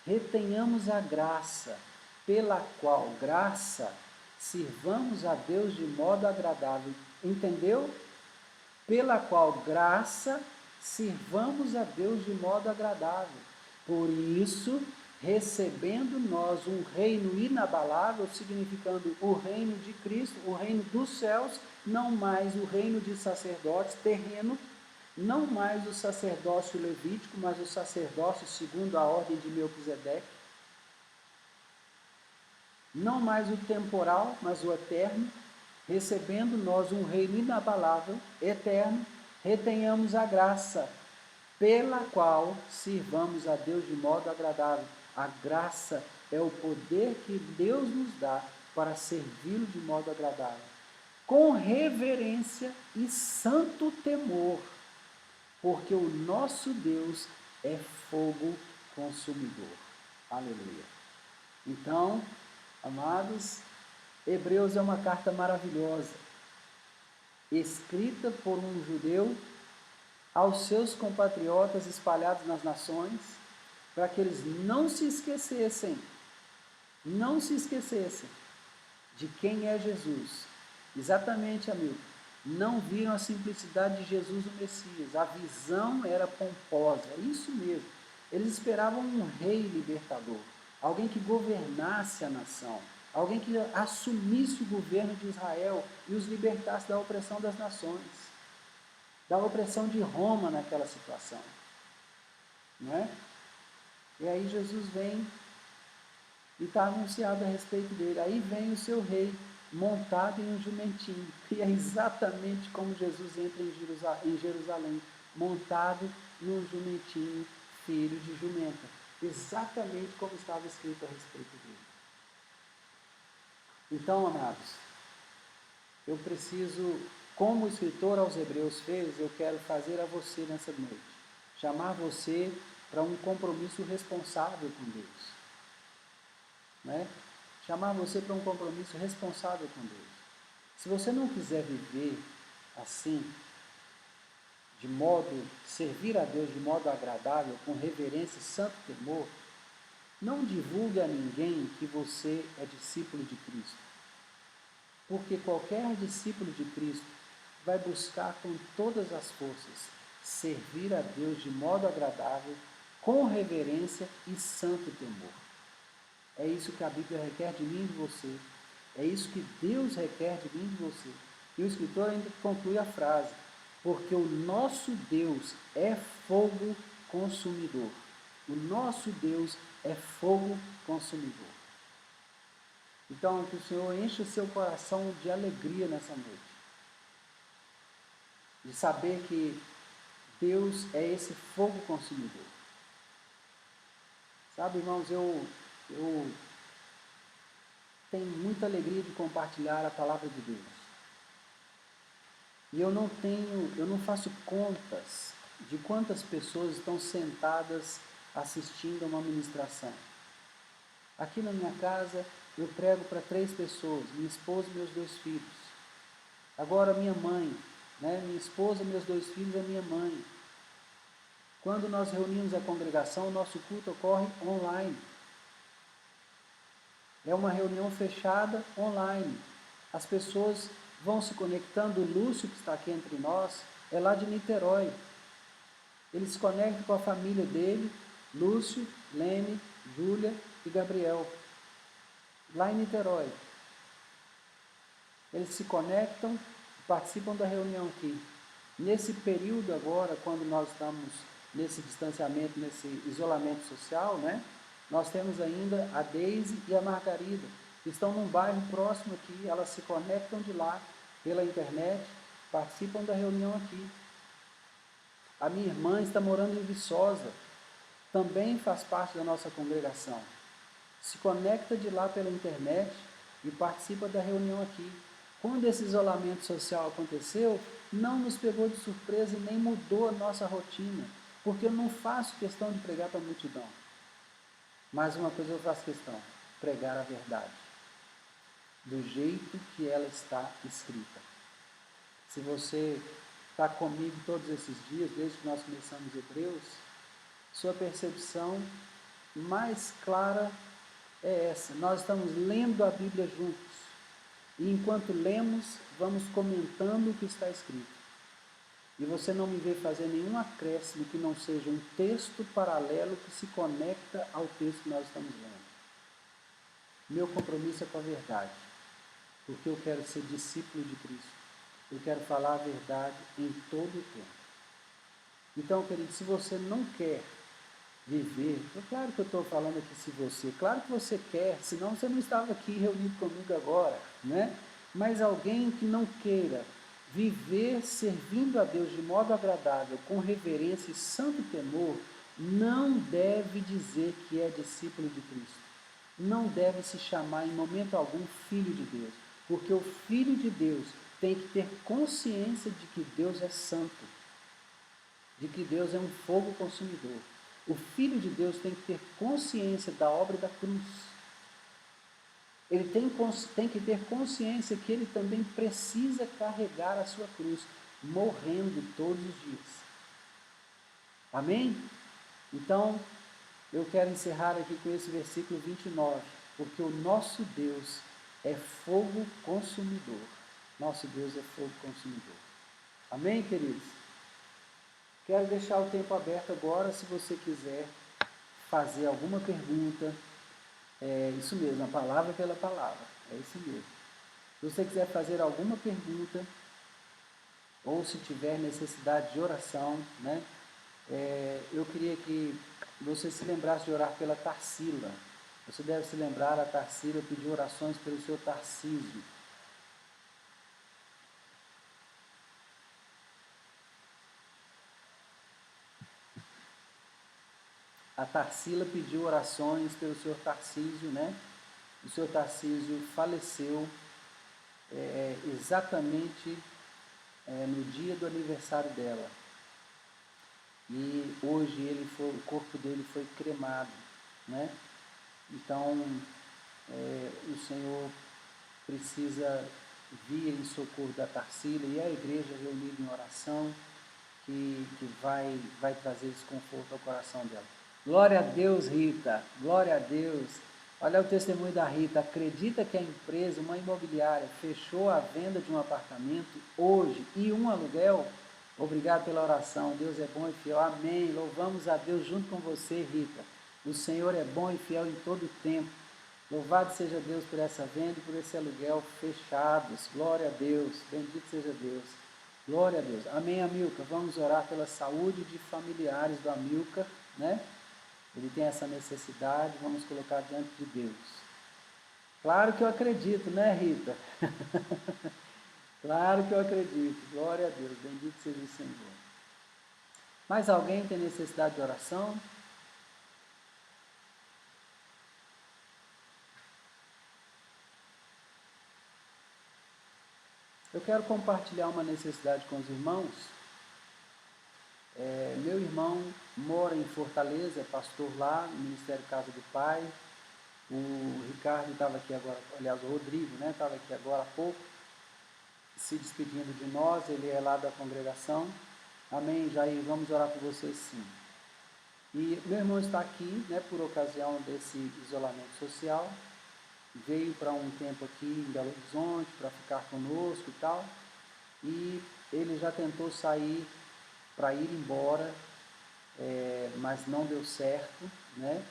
retenhamos a graça, pela qual graça sirvamos a Deus de modo agradável. Entendeu? Pela qual graça sirvamos a Deus de modo agradável. Por isso, recebendo nós um reino inabalável, significando o reino de Cristo, o reino dos céus, não mais o reino de sacerdotes terreno, não mais o sacerdócio levítico, mas o sacerdócio segundo a ordem de Melquisedeque, não mais o temporal, mas o eterno, recebendo nós um reino inabalável, eterno, retenhamos a graça, pela qual sirvamos a Deus de modo agradável. A graça é o poder que Deus nos dá para servi-lo de modo agradável, com reverência e santo temor, porque o nosso Deus é fogo consumidor. Aleluia. Então, amados, Hebreus é uma carta maravilhosa, escrita por um judeu aos seus compatriotas espalhados nas nações, para que eles não se esquecessem de quem é Jesus. Exatamente, amigo. Não viram a simplicidade de Jesus o Messias. A visão era pomposa, é isso mesmo. Eles esperavam um rei libertador, alguém que governasse a nação, alguém que assumisse o governo de Israel e os libertasse da opressão das nações, da opressão de Roma naquela situação. Não é? E aí Jesus vem e está anunciado a respeito dele. Aí vem o seu rei, montado em um jumentinho. E é exatamente como Jesus entra em Jerusalém, montado num jumentinho, filho de jumenta. Exatamente como estava escrito a respeito dele. Então, amados, eu preciso, como o escritor aos Hebreus fez, eu quero fazer a você nessa noite. Chamar você para um compromisso responsável com Deus. Né? Chamar você para um compromisso responsável com Deus. Se você não quiser viver assim, de modo, servir a Deus de modo agradável, com reverência e santo temor, não divulgue a ninguém que você é discípulo de Cristo. Porque qualquer discípulo de Cristo vai buscar com todas as forças servir a Deus de modo agradável, com reverência e santo temor. É isso que a Bíblia requer de mim e de você. É isso que Deus requer de mim e de você. E o escritor ainda conclui a frase: porque o nosso Deus é fogo consumidor. O nosso Deus é fogo consumidor. Então, que o Senhor enche o seu coração de alegria nessa noite. De saber que Deus é esse fogo consumidor. Sabe, irmãos, eu tenho muita alegria de compartilhar a palavra de Deus. E eu não faço contas de quantas pessoas estão sentadas assistindo a uma ministração. Aqui na minha casa, eu prego para 3 pessoas, minha esposa e meus 2 filhos. Agora minha mãe, né? Minha esposa, meus 2 filhos e minha mãe. Quando nós reunimos a congregação, o nosso culto ocorre online. É uma reunião fechada online. As pessoas vão se conectando. O Lúcio, que está aqui entre nós, é lá de Niterói. Ele se conecta com a família dele, Lúcio, Lene, Júlia e Gabriel, lá em Niterói. Eles se conectam e participam da reunião aqui. Nesse período agora, quando nós estamos nesse distanciamento, nesse isolamento social, né? Nós temos ainda a Deise e a Margarida, que estão num bairro próximo aqui, elas se conectam de lá, pela internet, participam da reunião aqui. A minha irmã está morando em Viçosa, também faz parte da nossa congregação. Se conecta de lá pela internet e participa da reunião aqui. Quando esse isolamento social aconteceu, não nos pegou de surpresa e nem mudou a nossa rotina, porque eu não faço questão de pregar para a multidão. Mas uma coisa eu faço questão: pregar a verdade, do jeito que ela está escrita. Se você está comigo todos esses dias, desde que nós começamos Hebreus, sua percepção mais clara é essa. Nós estamos lendo a Bíblia juntos. E enquanto lemos, vamos comentando o que está escrito. E você não me vê fazer nenhum acréscimo que não seja um texto paralelo que se conecta ao texto que nós estamos lendo. Meu compromisso é com a verdade, porque eu quero ser discípulo de Cristo. Eu quero falar a verdade em todo o tempo. Então, querido, se você não quer viver, claro que eu estou falando aqui se você, claro que você quer, senão você não estava aqui reunido comigo agora, né? Mas alguém que não queira viver servindo a Deus de modo agradável, com reverência e santo temor, não deve dizer que é discípulo de Cristo. Não deve se chamar em momento algum filho de Deus, porque o filho de Deus tem que ter consciência de que Deus é santo. de que Deus é um fogo consumidor. O Filho de Deus tem que ter consciência da obra da cruz. Ele tem que ter consciência que ele também precisa carregar a sua cruz, morrendo todos os dias. Amém? Então, eu quero encerrar aqui com esse versículo 29, porque o nosso Deus é fogo consumidor. Nosso Deus é fogo consumidor. Amém, queridos? Quero deixar o tempo aberto agora, se você quiser fazer alguma pergunta. É isso mesmo, a palavra pela palavra. É isso mesmo. Se você quiser fazer alguma pergunta, ou se tiver necessidade de oração, né? Eu queria que você se lembrasse de orar pela Tarsila. Você deve se lembrar, a Tarsila pediu orações pelo seu Tarcísio. A Tarsila pediu orações pelo senhor Tarcísio, né? O senhor Tarcísio faleceu exatamente no dia do aniversário dela. E hoje o corpo dele foi cremado, né? Então, o Senhor precisa vir em socorro da Tarsila e a igreja reunida em oração que vai trazer desconforto ao coração dela. Glória a Deus, Rita, glória a Deus. Olha o testemunho da Rita. Acredita que a empresa, uma imobiliária, fechou a venda de um apartamento hoje e um aluguel? Obrigado pela oração. Deus é bom e fiel. Amém. Louvamos a Deus junto com você, Rita. O Senhor é bom e fiel em todo o tempo. Louvado seja Deus por essa venda e por esse aluguel fechados. Glória a Deus. Bendito seja Deus. Glória a Deus. Amém, Amilcar. Vamos orar pela saúde de familiares do Amilcar, né? Ele tem essa necessidade, vamos colocar diante de Deus. Claro que eu acredito, né, Rita? Claro que eu acredito. Glória a Deus. Bendito seja o Senhor. Mais alguém tem necessidade de oração? Eu quero compartilhar uma necessidade com os irmãos. Meu irmão mora em Fortaleza, é pastor lá, no Ministério Casa do Pai. O Ricardo estava aqui agora, aliás, o Rodrigo, né, estava aqui agora há pouco, se despedindo de nós, ele é lá da congregação. Amém, Jair, vamos orar por vocês sim. E meu irmão está aqui, né, por ocasião desse isolamento social, veio para um tempo aqui em Belo Horizonte para ficar conosco e tal, e ele já tentou sair para ir embora, mas não deu certo, né?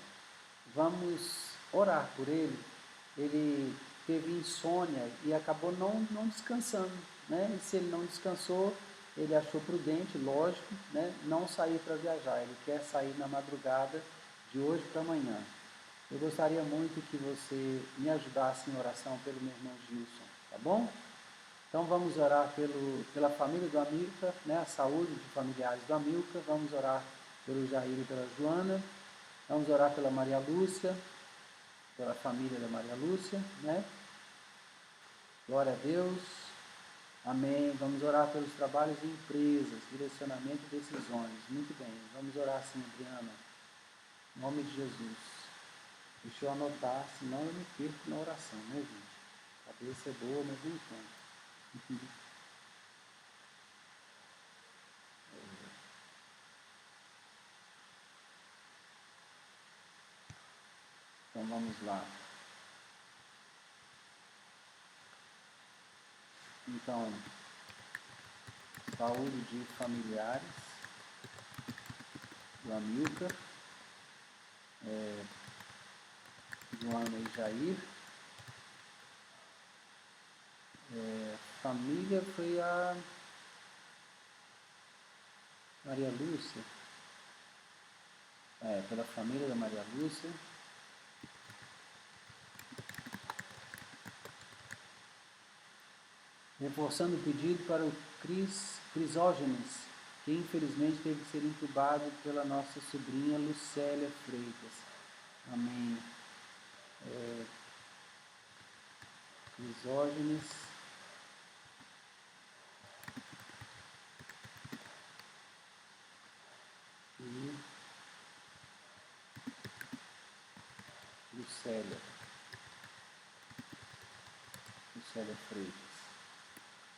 Vamos orar por ele. Ele teve insônia e acabou não descansando, né? E se ele não descansou, ele achou prudente, lógico, né? Não sair para viajar. Ele quer sair na madrugada de hoje para amanhã. Eu gostaria muito que você me ajudasse em oração pelo meu irmão Gilson, tá bom? Então vamos orar pela família do Amilcar, né? A saúde de familiares do Amilcar. Vamos orar pelo Jair e pela Joana. Vamos orar pela Maria Lúcia, pela família da Maria Lúcia, né? Glória a Deus. Amém. Vamos orar pelos trabalhos de empresas, direcionamento e decisões. Muito bem. Vamos orar sim, Adriana. Em nome de Jesus. Deixa eu anotar, senão eu me perco na oração, né, gente? A cabeça é boa, mas nem tanto. Então vamos lá. Então, saúde de familiares do Amilcar, Joana e Jair. Família foi a Maria Lúcia. Pela família da Maria Lúcia. Reforçando o pedido para o Crisógenes, que infelizmente teve que ser entubado pela nossa sobrinha Lucélia Freitas. Amém. Crisógenes. Lucélia. Lucélia Freitas.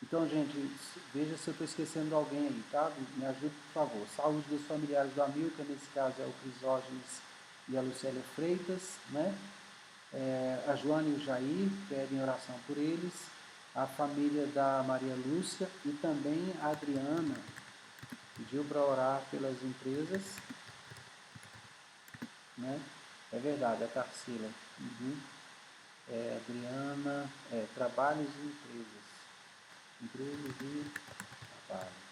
Então, gente, veja se eu estou esquecendo de alguém aí, tá? Me ajude, por favor. Saúde dos familiares do Amilcar, nesse caso é o Crisógenes e a Lucélia Freitas, né? A Joana e o Jair pedem oração por eles. A família da Maria Lúcia e também a Adriana pediu para orar pelas empresas, né? É verdade, a Tarsila. Adriana, trabalhos e empresas. Empresas e trabalho.